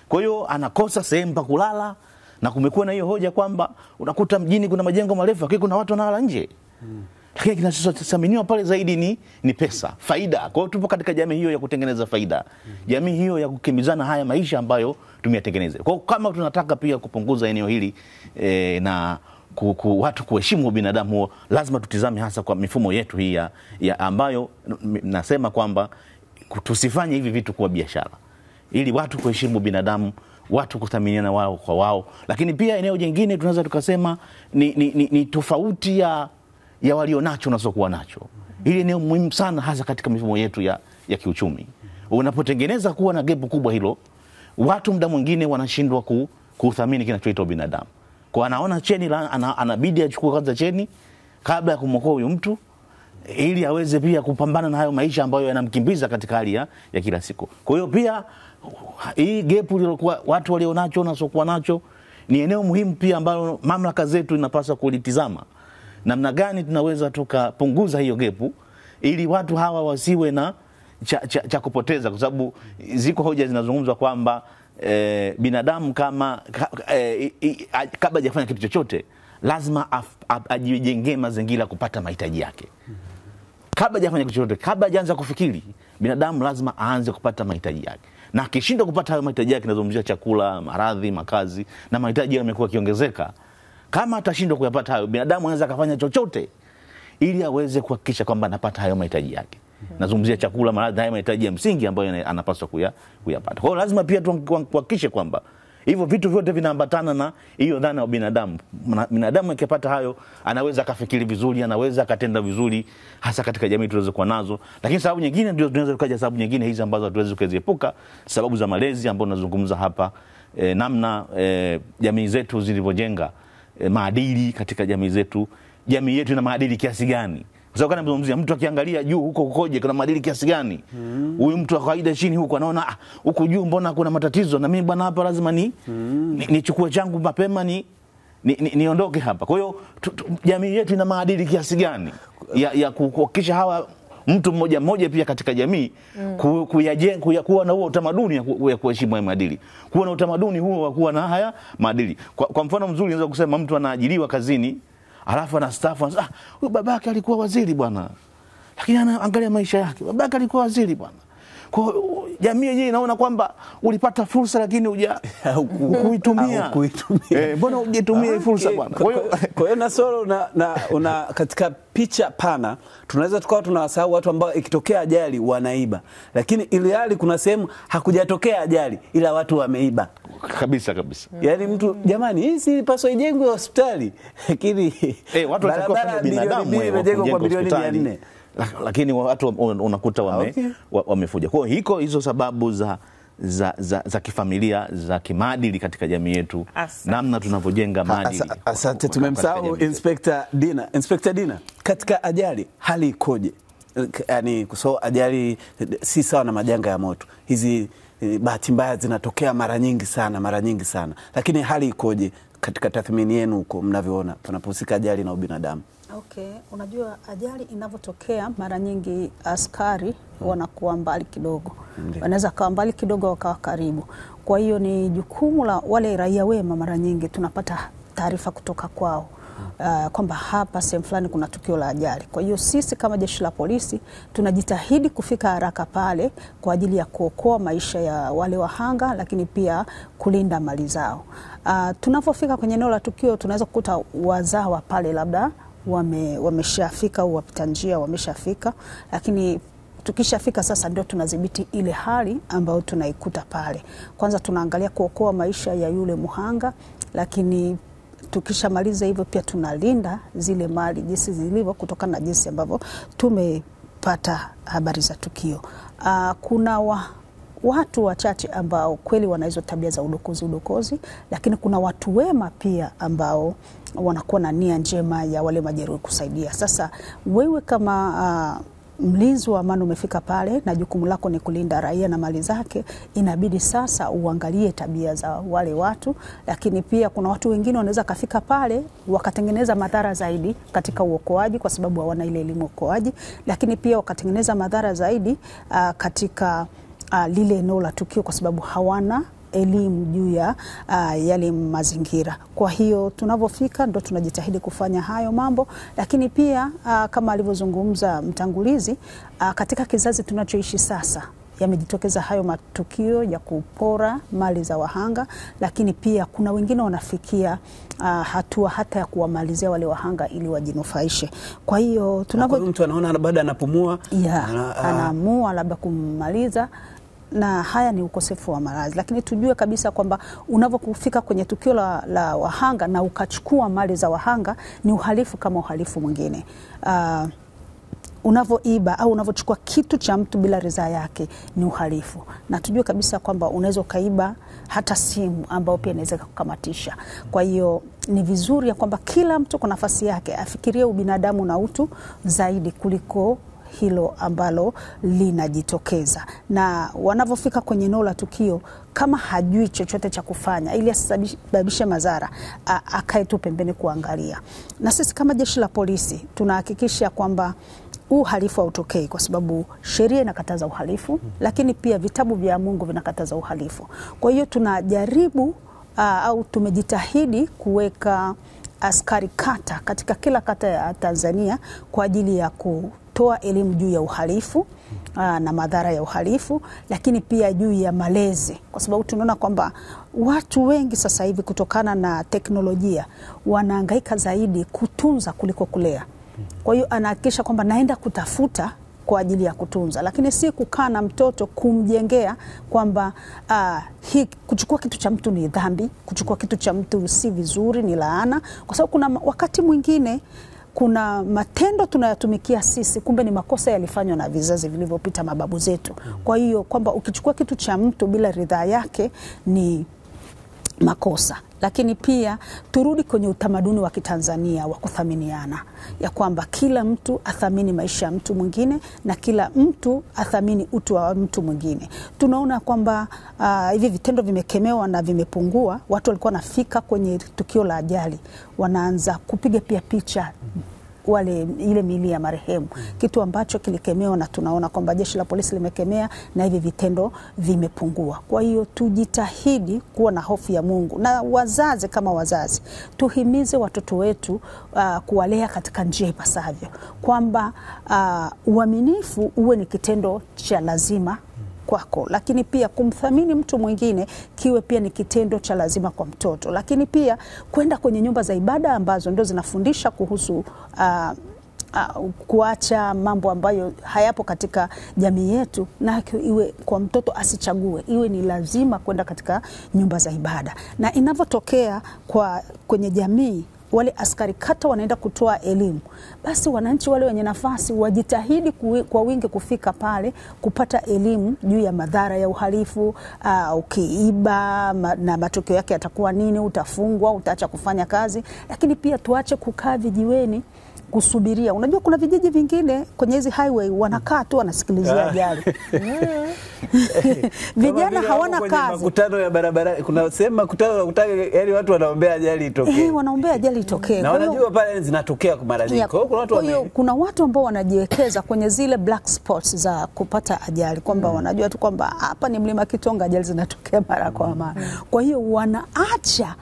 kwa hiyo anakosa sehemu pa kulala. Na kumekuwa na hiyo hoja kwamba unakuta mjini kuna majengo marefu lakini kuna watu wanalala nje. lakini kinachothaminiwa pale zaidi ni pesa, faida. Kwa hiyo tupo katika jamii hiyo ya kutengeneza faida, jamii hiyo ya kukimbizana haya maisha ambayo tumeyatengeneza. Kwa hiyo kama tunataka pia kupunguza eneo hili na watu kuheshimu binadamu huo, lazima tutizame hasa kwa mifumo yetu hii ya ambayo nasema kwamba tusifanye hivi vitu kuwa biashara, ili watu kuheshimu binadamu, watu kuthaminiana wao kwa wao. Lakini pia eneo jingine tunaweza tukasema ni tofauti ya walionacho na wasiokuwa nacho. Hili eneo muhimu sana hasa katika mifumo yetu ya kiuchumi. Unapotengeneza kuwa na gap kubwa hilo, watu muda mwingine wanashindwa kuthamini kinachoitwa binadamu. Kwa anaona cheni anabidi achukue kwanza cheni kabla ya kumwokoa huyo mtu, ili aweze pia kupambana na hayo maisha ambayo yanamkimbiza katika hali ya kila siku. Kwa hiyo pia hii gap lilokuwa watu walionacho na wasiokuwa nacho ni eneo muhimu pia ambalo mamlaka zetu inapaswa kulitizama. Namna gani tunaweza tukapunguza hiyo gepu ili watu hawa wasiwe na cha kupoteza, kwa sababu ziko hoja zinazungumzwa kwamba binadamu kabla hajafanya kitu chochote lazima ajijengee mazingira kupata mahitaji yake. Kabla hajafanya kitu chochote, kabla hajaanza kufikiri, binadamu lazima aanze kupata mahitaji yake. Na akishindwa kupata hayo mahitaji yake, nazungumzia chakula, maradhi, makazi, na mahitaji yamekuwa kiongezeka. Kama atashindwa kuyapata hayo, binadamu anaweza kufanya chochote ili aweze kuhakikisha kwamba anapata hayo mahitaji yake. Nazungumzia chakula, maradhi, hayo mahitaji ya msingi ambayo anapaswa kuyapata. Kwa hiyo lazima pia tuhakikishe kwamba hivyo vitu vyote vinaambatana na hiyo dhana ya binadamu. Binadamu akipata hayo, anaweza akafikiri vizuri, anaweza akatenda vizuri, hasa katika jamii tulizokuwa nazo. Lakini sababu nyingine ndio tunaweza kukaja sababu nyingine hizi ambazo hatuwezi kuziepuka, sababu za malezi ambazo tunazungumza hapa, namna jamii zetu zilivyojenga maadili katika jamii zetu. Jamii yetu ina maadili kiasi gani? Kwa sababu kana mzungumzia mtu akiangalia juu huko kukoje, kuna maadili kiasi gani? Huyu mtu wa kawaida chini huko anaona huko juu mbona kuna matatizo, na mimi bwana hapa lazima nichukue changu mapema niondoke hapa. Kwa hiyo jamii yetu ina maadili kiasi gani ya kuhakikisha hawa mtu mmoja mmoja pia katika jamii kuwa na huo utamaduni ya kuheshimu haya maadili, kuwa na utamaduni huo wa kuwa na haya maadili. Kwa mfano mzuri naweza kusema mtu anaajiriwa kazini, alafu anastaafu, huyu babake alikuwa waziri bwana, lakini anaangalia maisha yake, babake alikuwa waziri bwana. Kwa jamii yenyewe inaona kwamba ulipata fursa lakini kuitumia. Mbona hujitumia fursa bwana? Kwa hiyo Nasoro una katika picha pana tunaweza tukawa tunawasahau watu ambao ikitokea ajali wanaiba, lakini ile hali kuna sehemu hakujatokea ajali ila watu wameiba kabisa. Yaani mtu jamani, hii si paswa ijengwe hospitali, lakini watu watakuwa kama binadamu imejengwa kwa bilioni 400. Lakini watu unakuta wamefuja. Kwa hiyo hizo sababu za kifamilia, za kimaadili katika jamii yetu, namna tunavyojenga maadili. Asante, tumemsahau Inspector Dina. Inspector Dina, katika ajali hali ikoje? Yaani kwa ajali si sawa na majanga ya moto. Hizi bahati mbaya zinatokea mara nyingi sana. Lakini hali ikoje katika tathmini yenu huko mnavyoona tunapohusika ajali na ubinadamu? Okay, unajua ajali inavyotokea mara nyingi askari wanakuwa mbali kidogo. Wanaweza kuwa mbali kidogo wakawa karibu. Kwa hiyo ni jukumu la wale raia wema, mara nyingi tunapata taarifa kutoka kwao kwamba hapa sehemu fulani kuna tukio la ajali. Kwa hiyo sisi kama jeshi la polisi tunajitahidi kufika haraka pale kwa ajili ya kuokoa maisha ya wale wahanga, lakini pia kulinda mali zao. Tunapofika kwenye eneo la tukio tunaweza kukuta wazawa pale labda wameshafika au wapita njia wameshafika, lakini tukishafika sasa ndio tunadhibiti ile hali ambayo tunaikuta pale. Kwanza tunaangalia kuokoa maisha ya yule muhanga, lakini tukishamaliza hivyo pia tunalinda zile mali jinsi zilivyo kutokana na jinsi ambavyo tumepata habari za tukio. Kuna watu wachache ambao kweli wana hizo tabia za udokozi, lakini kuna watu wema pia ambao wanakuwa na nia njema ya wale majeruhi kusaidia. Sasa wewe kama mlinzi wa amani umefika pale na jukumu lako ni kulinda raia na mali zake, inabidi sasa uangalie tabia za wale watu, lakini pia kuna watu wengine wanaweza kafika pale wakatengeneza madhara zaidi katika uokoaji kwa sababu hawana ile elimu uokoaji, lakini pia wakatengeneza madhara zaidi katika lile eneo la tukio kwa sababu hawana elimu juu ya yale mazingira. Kwa hiyo tunavyofika ndo tunajitahidi kufanya hayo mambo, lakini pia kama alivyozungumza mtangulizi, katika kizazi tunachoishi sasa yamejitokeza hayo matukio ya kupora mali za wahanga, lakini pia kuna wengine wanafikia hatua hata ya kuwamalizia wale wahanga ili wajinufaishe. Kwa hiyo tunapo mtu anaona baada anapumua anaamua labda kummaliza, na haya ni ukosefu wa malazi. Lakini tujue kabisa kwamba unavyofika kwenye tukio la wahanga na ukachukua mali za wahanga ni uhalifu kama uhalifu mwingine. Unavoiba au unavochukua kitu cha mtu bila ridhaa yake ni uhalifu. Na tujue kabisa kwamba unaweza kaiba hata simu ambayo pia inaweza kukamatisha. Kwa hiyo ni vizuri ya kwamba kila mtu kwa nafasi yake afikirie ubinadamu na utu zaidi kuliko hilo ambalo linajitokeza. Na wanavofika kwenye eneo la tukio, kama hajui chochote cha kufanya ili asisababishe madhara, akae tu pembeni kuangalia. Na sisi kama jeshi la polisi tunahakikisha kwamba uhalifu hautokei, kwa sababu sheria inakataza uhalifu, lakini pia vitabu vya Mungu vinakataza uhalifu. Kwa hiyo tunajaribu au tumejitahidi kuweka askari kata katika kila kata ya Tanzania kwa ajili ya kutoa elimu juu ya uhalifu na madhara ya uhalifu, lakini pia juu ya malezi, kwa sababu tunaona kwamba watu wengi sasa hivi kutokana na teknolojia wanahangaika zaidi kutunza kuliko kulea. Kwa hiyo anahakikisha kwamba naenda kutafuta kwa ajili ya kutunza, lakini si kukaa na mtoto kumjengea kwamba kuchukua kitu cha mtu ni dhambi, kuchukua kitu cha mtu si vizuri, ni laana. Kwa sababu kuna wakati mwingine kuna matendo tunayatumikia sisi, kumbe ni makosa yalifanywa na vizazi vilivyopita, mababu zetu. Kwa hiyo kwamba ukichukua kitu cha mtu bila ridhaa yake ni makosa. Lakini pia turudi kwenye utamaduni wa Kitanzania wa kuthaminiana, ya kwamba kila mtu athamini maisha ya mtu mwingine na kila mtu athamini utu wa mtu mwingine. Tunaona kwamba hivi vitendo vimekemewa na vimepungua. Watu walikuwa nafika kwenye tukio la ajali wanaanza kupiga pia picha ile miili ya marehemu, kitu ambacho kilikemewa, na tunaona kwamba jeshi la polisi limekemea na hivi vitendo vimepungua. Kwa hiyo tujitahidi kuwa na hofu ya Mungu, na wazazi kama wazazi tuhimize watoto wetu kuwalea katika njia ipasavyo, kwamba uaminifu uwe ni kitendo cha lazima kwako, lakini pia kumthamini mtu mwingine kiwe pia ni kitendo cha lazima kwa mtoto. Lakini pia kwenda kwenye nyumba za ibada ambazo ndio zinafundisha kuhusu kuacha mambo ambayo hayapo katika jamii yetu, na iwe kwa mtoto asichague, iwe ni lazima kwenda katika nyumba za ibada. Na inavyotokea kwenye jamii wale askari kata wanaenda kutoa elimu, basi wananchi wale wenye nafasi wajitahidi kwa wingi kufika pale kupata elimu juu ya madhara ya uhalifu. Ukiiba na matokeo yake yatakuwa nini, utafungwa, utaacha kufanya kazi. Lakini pia tuache kukaa vijiweni kusubiria. Unajua kuna vijiji vingine kwenye hizi highway wanakaa tu wanasikilizia ajali. Vijana hawana kazi. Makutano ya barabara, kuna sema makutano unakutaka, yani watu wanaombea ajali itokee. Wanaombea ajali itokee. Na wanajua pale zinatokea kwa mara nyingi. Kwa hiyo kuna watu ambao wanajiwekeza kwenye zile black spots za kupata ajali, kwamba wanajua tu kwamba hapa ni Mlima Kitonga, ajali zinatokea mara kwa mara. Kwa hiyo wanaacha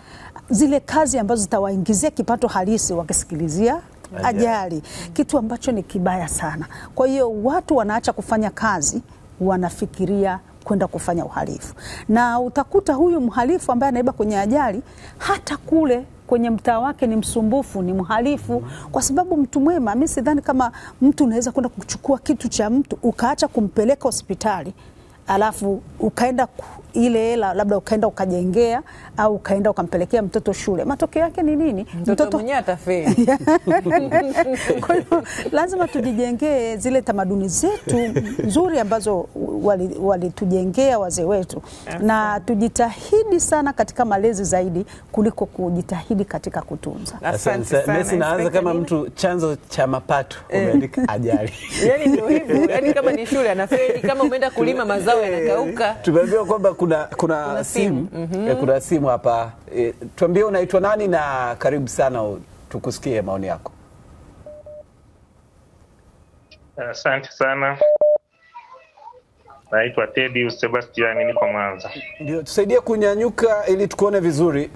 zile kazi ambazo zitawaingizia kipato halisi wakisikilizia ajali, kitu ambacho ni kibaya sana. Kwa hiyo watu wanaacha kufanya kazi, wanafikiria kwenda kufanya uhalifu. Na utakuta huyu mhalifu ambaye anaiba kwenye ajali, hata kule kwenye mtaa wake ni msumbufu, ni mhalifu. Kwa sababu mtu mwema, mimi sidhani kama mtu unaweza kwenda kuchukua kitu cha mtu ukaacha kumpeleka hospitali, alafu ukaenda ile labda ukaenda ukajengea au ukaenda ukampelekea mtoto shule. Matokeo yake ni nini? Mtoto mwenyewe atafeli. Kwa hiyo lazima tujijengee zile tamaduni zetu nzuri ambazo walitujengea wazee wetu. Na tujitahidi sana katika malezi zaidi kuliko kujitahidi katika kutunza. Asante sana. Messi naanza kama mtu chanzo cha mapato umeandika ajali. Yaani ndio hivyo. Yaani kama ni shule anafeli, kama umeenda kulima mazao yanakauka. Tumeambiwa kwamba kuna simu. Kuna simu hapa. Tuambie unaitwa nani na karibu sana tukusikie maoni yako. Asante sana. Naitwa Teddy Sebastian, niko Mwanza. Ndio, tusaidie kunyanyuka ili tukuone vizuri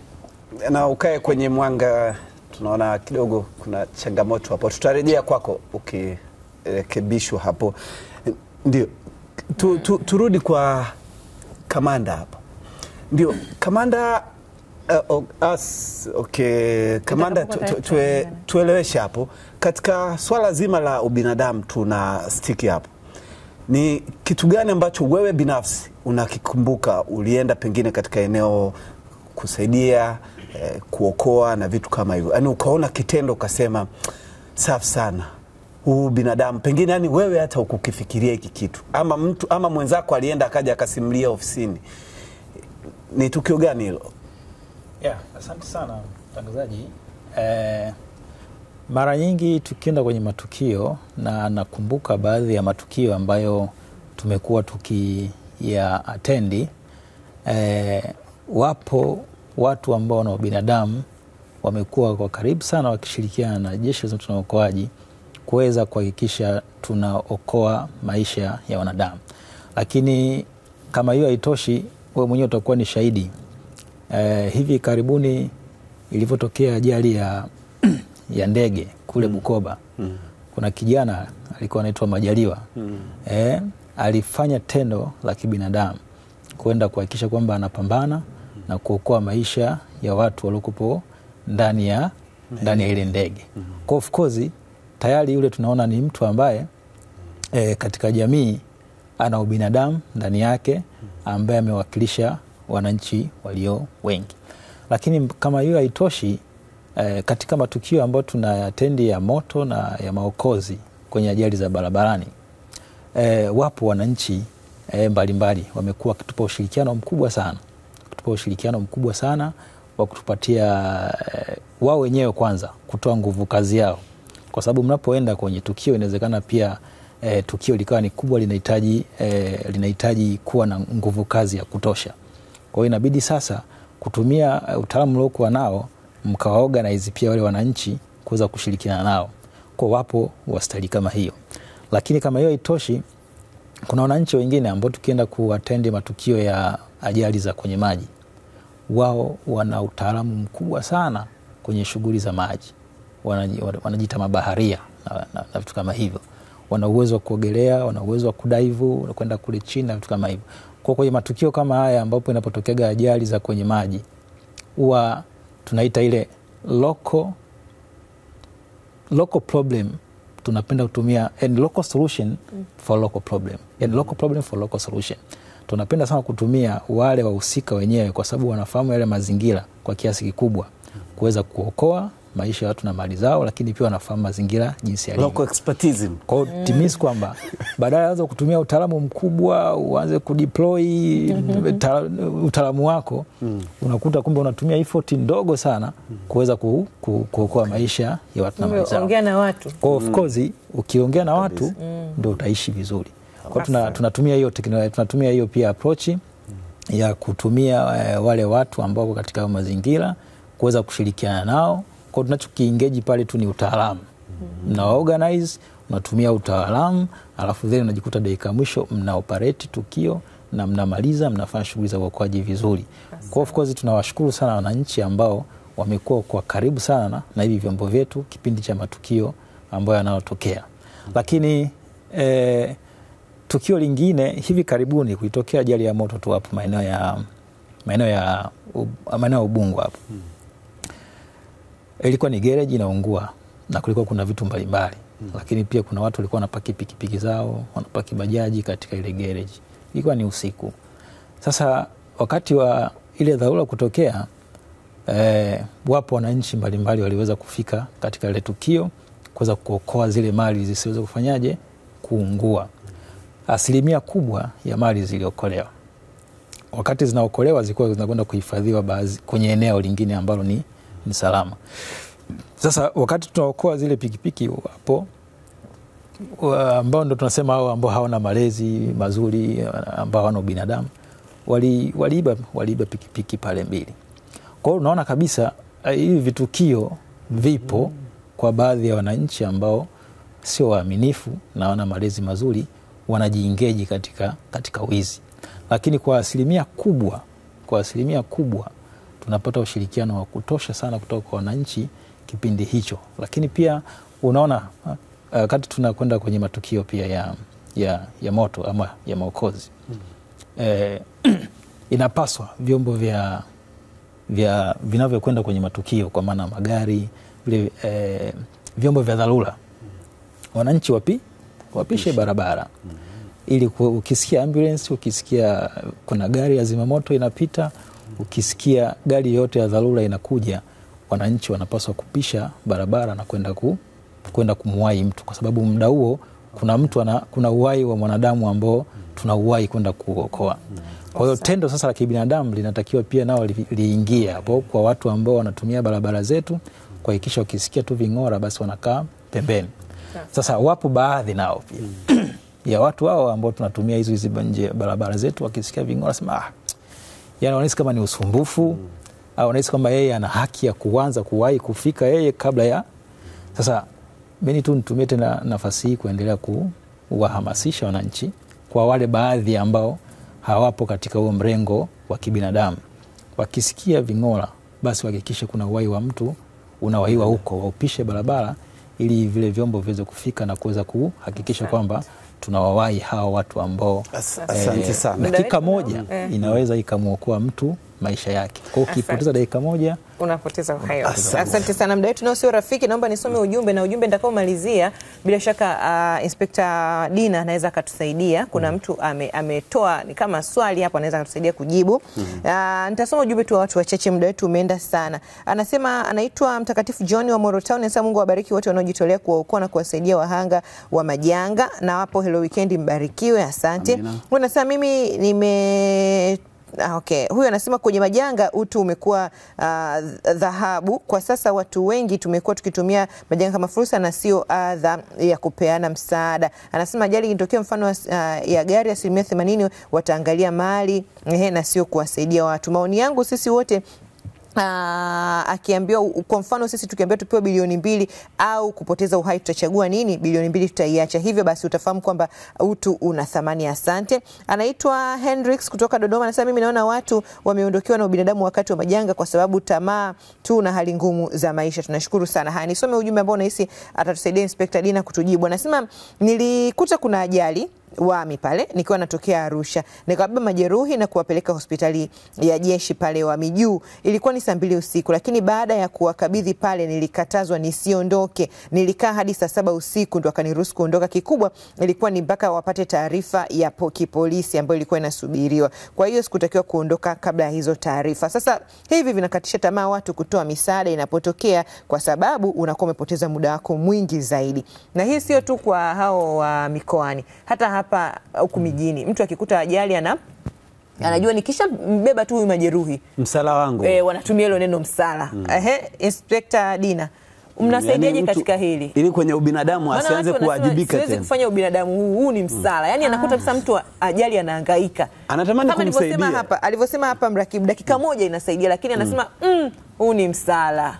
na ukae kwenye mwanga. Tunaona kidogo kuna changamoto hapo, tutarejea kwako ukirekebishwa hapo. Ndio, turudi kwa kamanda hapo. Ndio, kamanda. Kamanda, tueleweshe hapo katika swala zima la ubinadamu, tuna stiki hapo. Ni kitu gani ambacho wewe binafsi unakikumbuka ulienda pengine katika eneo kusaidia, kuokoa na vitu kama hivyo, yaani ukaona kitendo ukasema safi sana huu binadamu, pengine yani wewe hata ukukifikiria hiki kitu, ama mtu ama mwenzako alienda akaja akasimulia ofisini? Ni tukio gani hilo? Asante sana mtangazaji. Mara nyingi tukienda kwenye matukio, na nakumbuka baadhi ya matukio ambayo tumekuwa tukiya atendi, wapo watu ambao na binadamu wamekuwa kwa karibu sana wakishirikiana na jeshi la zimamoto na uokoaji kuweza kuhakikisha tunaokoa maisha ya wanadamu. Lakini kama hiyo haitoshi, wewe mwenyewe utakuwa ni shahidi. Hivi karibuni ilivyotokea ajali ya ndege kule Bukoba, kuna kijana alikuwa anaitwa Majaliwa, alifanya tendo la kibinadamu kwenda kuhakikisha kwamba anapambana na kuokoa maisha ya watu waliokupo ndani ya ile ndege. Kwa of course tayari yule tunaona ni mtu ambaye katika jamii ana ubinadamu ndani yake, ambaye amewakilisha wananchi walio wengi. Lakini kama hiyo haitoshi, katika matukio ambayo tunayatendi ya moto na ya maokozi kwenye ajali za barabarani, wapo wananchi mbalimbali wamekuwa wakitupa ushirikiano mkubwa sana wa kutupatia wao wenyewe kwanza kutoa nguvu kazi yao, kwa sababu mnapoenda kwenye tukio inawezekana pia tukio likawa ni kubwa, linahitaji kuwa na nguvu kazi ya kutosha. Kwa hiyo inabidi sasa kutumia utaalamu mliokuwa nao mkawaorganize pia wale wananchi kuweza kushirikiana nao. Kwa wapo wastahili kama hiyo. Lakini kama hiyo haitoshi, kuna wananchi wengine ambao tukienda kuatendi matukio ya ajali za kwenye maji, wao wana utaalamu mkubwa sana kwenye shughuli za maji. Wanajiita mabaharia na vitu kama hivyo. Wana uwezo wa kuogelea, wana uwezo wa kudaivu, kwenda kule chini na vitu kama hivyo. Kwa kwenye matukio kama haya ambapo inapotokea ajali za kwenye maji, huwa tunaita ile local problem, tunapenda kutumia and local solution for local problem, and local problem for local solution. Tunapenda sana kutumia wale wahusika wenyewe, kwa sababu wanafahamu yale mazingira kwa kiasi kikubwa kuweza kuokoa maisha ya watu na mali zao, lakini pia wanafahamu mazingira jinsi yalivyo. Local expertise. Kwa timis kwamba badala ya kutumia utaalamu mkubwa uanze kudeploy utaalamu wako, unakuta kumbe unatumia effort ndogo sana kuweza kuokoa maisha ya watu na mali zao. Ongea na watu. Kwa of course ukiongea na watu ndio utaishi vizuri. Kwa tunatumia hiyo teknolojia, tunatumia hiyo pia approach ya kutumia wale watu ambao wako katika mazingira kuweza kushirikiana nao. Kwa tunachokiengage pale tu ni utaalamu. Mna organize, mnatumia utaalamu, alafu then unajikuta dakika mwisho mna operate tukio na mnamaliza, mnafanya shughuli za uokoaji vizuri. Kwa of course tunawashukuru sana wananchi ambao wamekuwa kwa karibu sana na hivi vyombo vyetu kipindi cha matukio ambayo yanayotokea. Lakini tukio lingine hivi karibuni kulitokea ajali ya moto tu hapo maeneo ya Ubungo hapo. Ilikuwa ni garage inaungua na kulikuwa kuna vitu mbalimbali. Lakini pia kuna watu walikuwa wanapaki pikipiki zao, wanapaki bajaji katika ile garage. Ilikuwa ni usiku. Sasa wakati wa ile dharura kutokea, wapo wananchi mbalimbali waliweza kufika katika ile tukio kuweza kuokoa zile mali zisiweze kufanyaje kuungua. Asilimia kubwa ya mali ziliokolewa. Wakati zinaokolewa zilikuwa zinakwenda kuhifadhiwa kwenye eneo lingine ambalo ni salama. Sasa wakati tunaokoa zile pikipiki, wapo ambao ndo tunasema hao ambao hawana malezi mazuri, ambao hawana binadamu, waliiba pikipiki pale mbili. Kwa hiyo unaona kabisa hivi vitukio vipo kwa baadhi ya wananchi ambao sio waaminifu na wana malezi mazuri, wanajiengage katika wizi. Lakini kwa asilimia kubwa tunapata ushirikiano wa kutosha sana kutoka kwa wananchi kipindi hicho. Lakini pia unaona wakati tunakwenda kwenye matukio pia ya moto ama ya maokozi, inapaswa vyombo vinavyokwenda kwenye matukio, kwa maana magari vile, vyombo vya dharura, wananchi wapishe barabara ili ukisikia ambulance, ukisikia kuna gari ya zimamoto inapita, ukisikia gari yote ya dharura inakuja, wananchi wanapaswa kupisha barabara na kwenda kumwahi mtu, kwa sababu muda huo kuna uhai wa mwanadamu ambao tunauwahi kwenda kuokoa. Kwa hiyo tendo sasa la kibinadamu linatakiwa pia nao liingie hapo kwa watu ambao wanatumia barabara zetu, kuhakikisha ukisikia tu ving'ora basi wanakaa pembeni. Sasa wapo baadhi nao pia ya watu hao ambao tunatumia hizo barabara zetu, wakisikia ving'ora sema yani wanahisi kama ni usumbufu, au wanahisi kama yeye ana haki ya kuwahi kufika yeye kabla ya. Sasa mimi tu nitumie tena nafasi hii kuendelea kuwahamasisha wananchi, kwa wale baadhi ambao hawapo katika huo mrengo wa kibinadamu, wakisikia ving'ora basi wahakikishe kuna uhai wa mtu unawahiwa huko, waupishe barabara ili vile vyombo viweze kufika na kuweza kuhakikisha kwamba tunawawahi hawa watu ambao dakika moja inaweza ikamuokoa mtu maisha yake. Kwa hiyo ukipoteza dakika moja unapoteza uhai. Asante sana. Muda wetu nao sio rafiki, naomba nisome ujumbe, na ujumbe nitakaomalizia bila shaka Inspector Dina anaweza akatusaidia. Kuna mtu ametoa ni kama swali hapo, anaweza akatusaidia kujibu. Nitasoma ujumbe tu wa watu wachache, muda wetu umeenda sana. Anasema anaitwa Mtakatifu John wa Moro Town, anasema Mungu awabariki wote wanaojitolea kuwaokoa na kuwasaidia wahanga wa majanga, na wapo hello weekend mbarikiwe. Asante. Anasema mimi okay. Huyu anasema kwenye majanga utu umekuwa dhahabu. Kwa sasa watu wengi tumekuwa tukitumia majanga kama fursa na sio adha ya kupeana msaada. Anasema ajali inatokea mfano ya gari 80% wataangalia mali na sio kuwasaidia watu. Maoni yangu sisi wote akiambiwa kwa mfano sisi tukiambiwa tupewe bilioni 2 au kupoteza uhai, tutachagua nini? Bilioni 2 tutaiacha. Hivyo basi utafahamu kwamba utu una thamani. Asante. Anaitwa Hendrix kutoka Dodoma, anasema mimi naona watu wameondokewa na ubinadamu wakati wa majanga kwa sababu tamaa tu na hali ngumu za maisha. Tunashukuru sana. Haya, nisome ujumbe ambao nahisi atatusaidia Inspector Dina kutujibu. Anasema nilikuta kuna ajali Wami pale nikiwa natokea Arusha, nikabeba majeruhi na kuwapeleka hospitali ya jeshi pale Wami juu. Ilikuwa ni saa 2 usiku, lakini baada ya kuwakabidhi pale nilikatazwa nisiondoke. Nilikaa hadi saa 7 usiku ndo akaniruhusu kuondoka. Kikubwa ilikuwa ni mpaka wapate taarifa ya kipolisi ambayo ilikuwa inasubiriwa. Kwa hiyo sikutakiwa kuondoka kabla ya hizo taarifa. Sasa hivi vinakatisha tamaa watu kutoa misaada inapotokea, kwa sababu unakuwa umepoteza muda wako mwingi zaidi. Na hii sio tu kwa hao wa mikoani, hata hapa huku mijini mtu akikuta ajali anajua nikisha mbeba tu huyu majeruhi msala wangu, wanatumia hilo neno msala. Inspector Dina, mnasaidiaje katika hili ili kwenye ubinadamu asianze kuwajibika tena? Siwezi kufanya ubinadamu huu ni msala. Yani anakuta sasa mtu ajali anahangaika, anatamani kumsaidia. Alivyosema hapa mrakibu, dakika moja inasaidia, lakini anasema huu ni msala.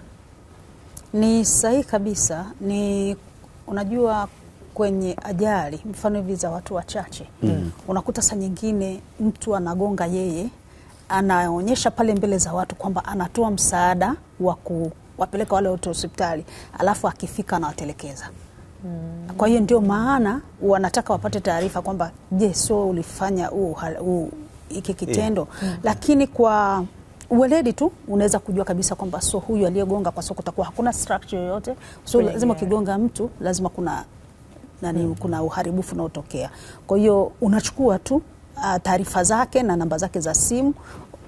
Ni sahihi kabisa. Ni unajua kwenye ajali mfano hivi za watu wachache unakuta saa nyingine mtu anagonga, yeye anaonyesha pale mbele za watu kwamba anatoa msaada wa kuwapeleka wale watu hospitali, alafu akifika anawatelekeza. Kwa hiyo ndio maana wanataka wapate taarifa kwamba je, sio ulifanya hiki kitendo. Lakini kwa uweledi tu unaweza kujua kabisa kwamba sio huyu aliyegonga, kwa sababu kutakuwa hakuna structure yoyote. So lazima kigonga mtu lazima kuna uharibifu unaotokea. Kwa hiyo unachukua tu taarifa zake na namba zake za simu,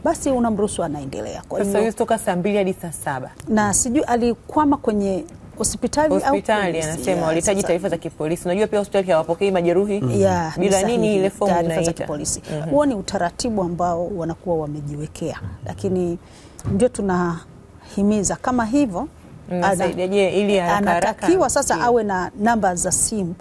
basi unamruhusu anaendelea. Kwa hiyo sasa kutoka saa 2 hadi saa 7. Na sijui alikwama kwenye hospitali anasema walihitaji taarifa za kipolisi. Unajua pia hospitali hawapokei majeruhi bila nini ile fomu taarifa za kipolisi. Huo ni utaratibu ambao wanakuwa wamejiwekea. Lakini ndio tunahimiza kama hivyo anatakiwa sasa awe na namba za simu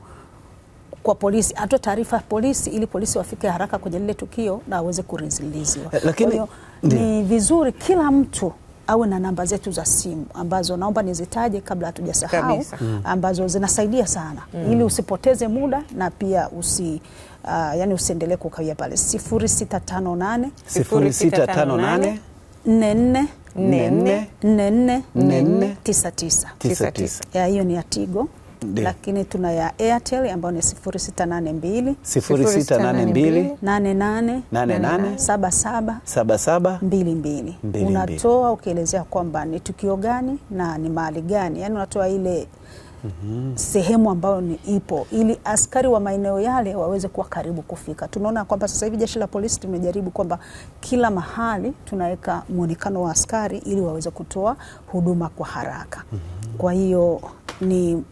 kwa polisi, atoe taarifa polisi ili polisi wafike haraka kwenye lile tukio na aweze kuriziliziwa. Lakini ni vizuri kila mtu awe na namba zetu za simu ambazo naomba nizitaje kabla hatujasahau, ambazo zinasaidia sana ili usipoteze muda na pia yani usiendelee kukawia pale. 0658 0658 44 44 99. Ya hiyo ni ya Tigo. Ndiyo. Lakini tuna ya Airtel ambayo ni 0682 88 77 22. Unatoa ukielezea kwamba ni tukio gani na ni mahali gani, yani unatoa ile sehemu ambayo ni ipo ili askari wa maeneo yale waweze kuwa karibu kufika. Tunaona kwamba sasa hivi jeshi la polisi tumejaribu kwamba kila mahali tunaweka muonekano wa askari ili waweze kutoa huduma kwa haraka. Kwa hiyo ni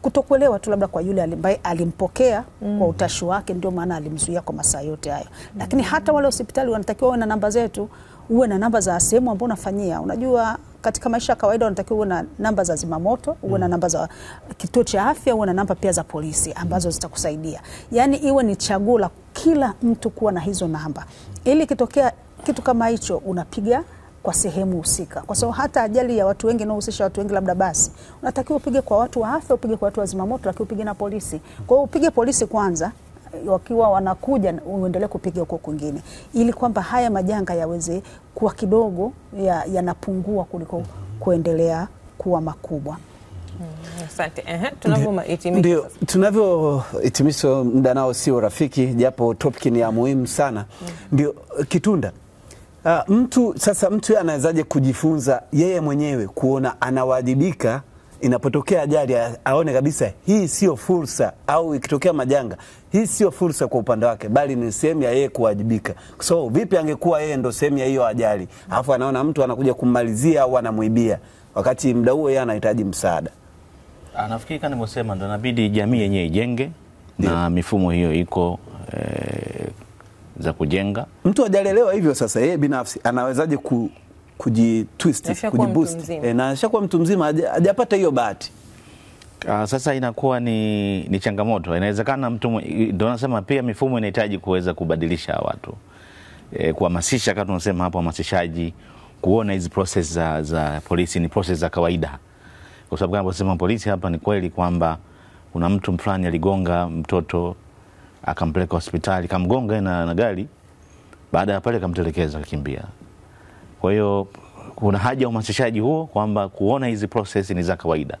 kutokuelewa tu labda kwa yule ambaye alimpokea kwa utashi wake, ndio maana alimzuia kwa masaa yote hayo. Lakini hata wale hospitali wanatakiwa uwe na namba zetu, uwe na namba za sehemu ambayo unafanyia. Unajua katika maisha ya kawaida unatakiwa uwe na namba za zimamoto, uwe na namba za kituo cha afya, uwe na namba pia za polisi ambazo zitakusaidia. Yani iwe ni chaguo la kila mtu kuwa na hizo namba. Ili kitokea kitu kama hicho unapiga kwa sehemu husika. Kwa sababu hata ajali ya watu wengi inayohusisha watu wengi labda basi, unatakiwa upige kwa watu wa afya, upige kwa watu wa zimamoto, lakini upige na polisi. Kwa hiyo upige polisi kwanza, wakiwa wanakuja uendelee kupiga huko kwingine, ili kwamba haya majanga yaweze kuwa kidogo yanapungua kuliko kuendelea kuwa makubwa. Asante. Ndio tunavyohitimisha, muda nao sio rafiki, japo topic ni ya muhimu sana. Ndio Kitunda, mtu anawezaje kujifunza yeye mwenyewe kuona anawajibika inapotokea ajali, aone kabisa hii sio fursa, au ikitokea majanga hii sio fursa kwa upande wake, bali ni sehemu ya yeye kuwajibika? So vipi angekuwa yeye ndo sehemu ya hiyo ajali, alafu anaona mtu anakuja kummalizia au anamuibia, wakati muda huo yeye anahitaji msaada? Nafikiri kama nimesema, ndo inabidi jamii yenyewe ijenge na mifumo hiyo iko za kujenga. Mtu hajalelewa hivyo, sasa yeye binafsi anawezaje kujitwist, kujiboost? Na ashakuwa mtu mzima, hajapata hiyo bahati. Sasa inakuwa ni changamoto. Inawezekana mtu, ndio nasema pia mifumo inahitaji kuweza kubadilisha watu, kuhamasisha, kama tunasema hapo, hamasishaji, kuona hizi process za polisi ni process za kawaida. Kwa sababu kama tunasema polisi hapa, ni kweli kwamba kuna mtu fulani aligonga mtoto akampeleka hospitali, kamgonga na gari, baada ya pale kamtelekeza akimbia. Kwa hiyo kuna haja ya uhamasishaji huo, kwamba kuona hizi process ni za kawaida.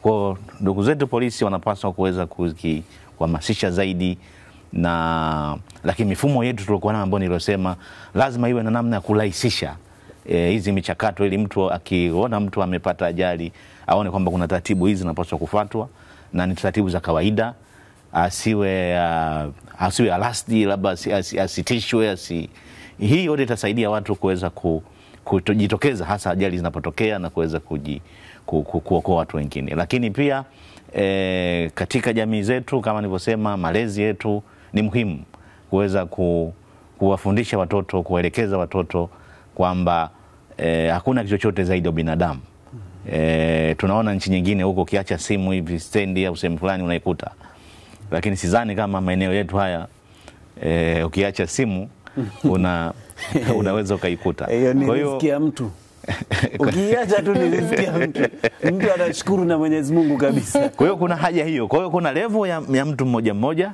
Kwa ndugu zetu polisi wanapaswa kuweza kuhamasisha zaidi, na lakini mifumo yetu tulikuwa nayo ambayo nilosema lazima iwe na namna ya kurahisisha hizi michakato, ili mtu akiona mtu amepata ajali aone kwamba kuna taratibu hizi zinapaswa kufuatwa na ni taratibu za kawaida. Asiwe alasti, labda asitishwe, hii yote itasaidia watu kuweza kujitokeza, hasa ajali zinapotokea, na kuweza kuokoa watu wengine. Lakini pia katika jamii zetu, kama nilivyosema, malezi yetu ni muhimu, kuweza kuwafundisha watoto, kuwaelekeza watoto kwamba hakuna kitu chochote zaidi ya binadamu. Tunaona nchi nyingine huko, ukiacha simu hivi stendi au sehemu fulani unaikuta, lakini sidhani kama maeneo yetu haya ukiacha simu unaweza ukaikuta. Kwa hiyo nisikia mtu ukiacha tu nilisikia mtu anashukuru na Mwenyezi Mungu kabisa. Kwa hiyo kuna haja hiyo. Kwa hiyo kuna level ya mtu mmoja mmoja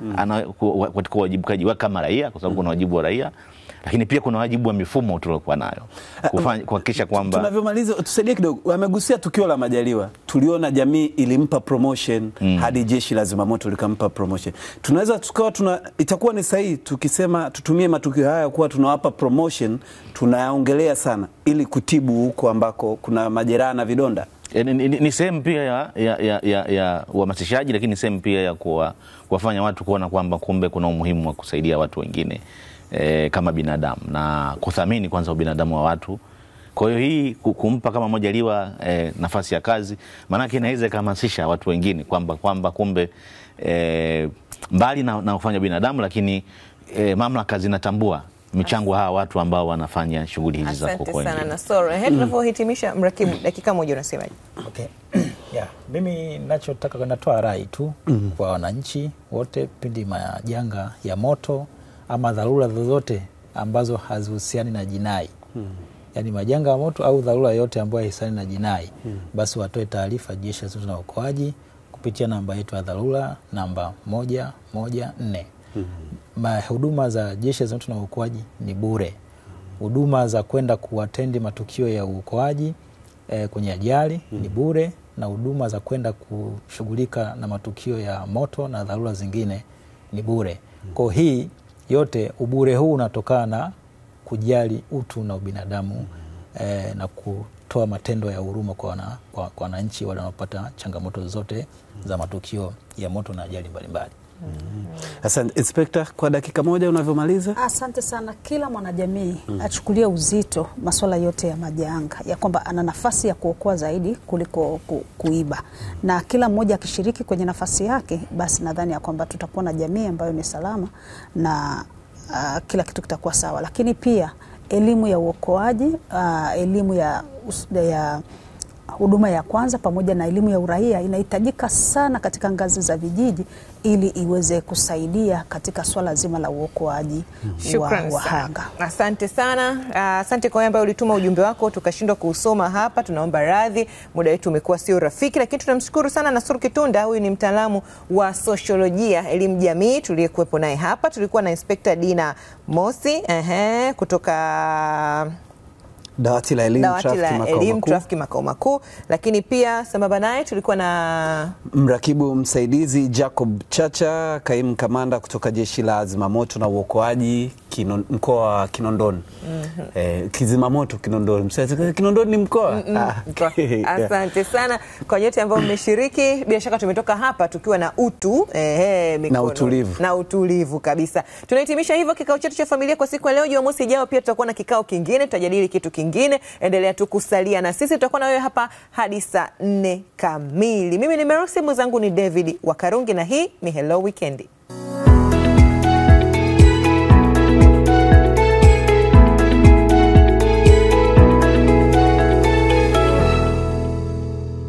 katika wajibikaji wa kama raia, kwa sababu kuna wajibu wa raia, lakini pia kuna wajibu wa mifumo tuliokuwa nayo kuhakikisha kwamba. Tunavyomaliza, tusaidie kidogo. Wamegusia tukio la Majaliwa, tuliona jamii ilimpa promotion hadi jeshi la zimamoto likampa promotion. Tunaweza tukawa itakuwa ni sahihi tukisema tutumie matukio haya kuwa tunawapa promotion, tunayaongelea sana ili kutibu huko ambako kuna majeraha na vidonda? Ni sehemu pia ya uhamasishaji, lakini sehemu pia ya kuwafanya watu kuona kwamba kumbe kuna umuhimu wa kusaidia watu wengine kama binadamu, na kuthamini kwanza ubinadamu wa watu. Kwa hiyo hii kumpa kama Majaliwa nafasi ya kazi, maana yake inaweza kuhamasisha watu wengine kwamba kumbe mbali na kufanya binadamu, lakini mamlaka zinatambua michango hawa watu ambao wanafanya shughuli hizi za kuokoa. Asante sana Nasoro. Tunapohitimisha, Mrakibu, dakika moja unasemaje? Okay. Mimi nachotaka natoa rai tu kwa wananchi wote, pindi majanga ya moto ama dharura zozote ambazo hazihusiani na jinai, yani majanga ya moto au dharura yote ambayo haihusiani na jinai, basi watoe taarifa Jeshi la Zimamoto na Uokoaji kupitia namba yetu ya dharura namba 114. Huduma za Jeshi la Zimamoto na Uokoaji ni bure. Huduma za kwenda kuatendi matukio ya uokoaji kwenye ajali ni bure, na huduma za kwenda kushughulika na matukio ya moto na dharura zingine ni bure. Kwa hii yote, ubure huu unatokana na kujali utu na ubinadamu na kutoa matendo ya huruma kwa wananchi wale wanaopata changamoto zote za matukio ya moto na ajali mbalimbali. Asante Inspector, kwa dakika moja unavyomaliza. Asante sana. Kila mwanajamii achukulie uzito masuala yote ya majanga, ya kwamba ana nafasi ya kuokoa zaidi kuliko kuiba, na kila mmoja akishiriki kwenye nafasi yake, basi nadhani ya kwamba tutakuwa na jamii ambayo ni salama na kila kitu kitakuwa sawa. Lakini pia elimu ya uokoaji, elimu ya huduma ya kwanza pamoja na elimu ya uraia inahitajika sana katika ngazi za vijiji ili iweze kusaidia katika swala zima la uokoaji wa wahanga. Asante sana. Asante kwa ambaye ulituma ujumbe wako tukashindwa kuusoma hapa. Tunaomba radhi, muda wetu umekuwa sio rafiki, lakini tunamshukuru sana Nasur Kitunda. Huyu ni mtaalamu wa sosiolojia elimu jamii tuliyekuwepo naye hapa. Tulikuwa na Inspector Dina Mosi kutoka Dawati la elimu trafiki makao makuu, lakini pia sambamba naye tulikuwa na mrakibu msaidizi Jacob Chacha, kaimu kamanda kutoka Jeshi la Zimamoto na Uokoaji mkoa wa Kinondoni. Kizimamoto Kinondoni. Kinondoni ni mkoa. Asante sana kwa nyote ambao mmeshiriki. Bila shaka tumetoka hapa tukiwa na utu na utulivu kabisa. Tunahitimisha hivyo kikao chetu cha familia kwa siku ya leo. Jumamosi ijayo pia tutakuwa na kikao kingine, tutajadili kitu kingine. Endelea tu kusalia na sisi, tutakuwa na wewe hapa hadi saa 4 kamili. Mimi ni Merosi, mwenzangu ni David Wakarungi, na hii ni Hello Weekend.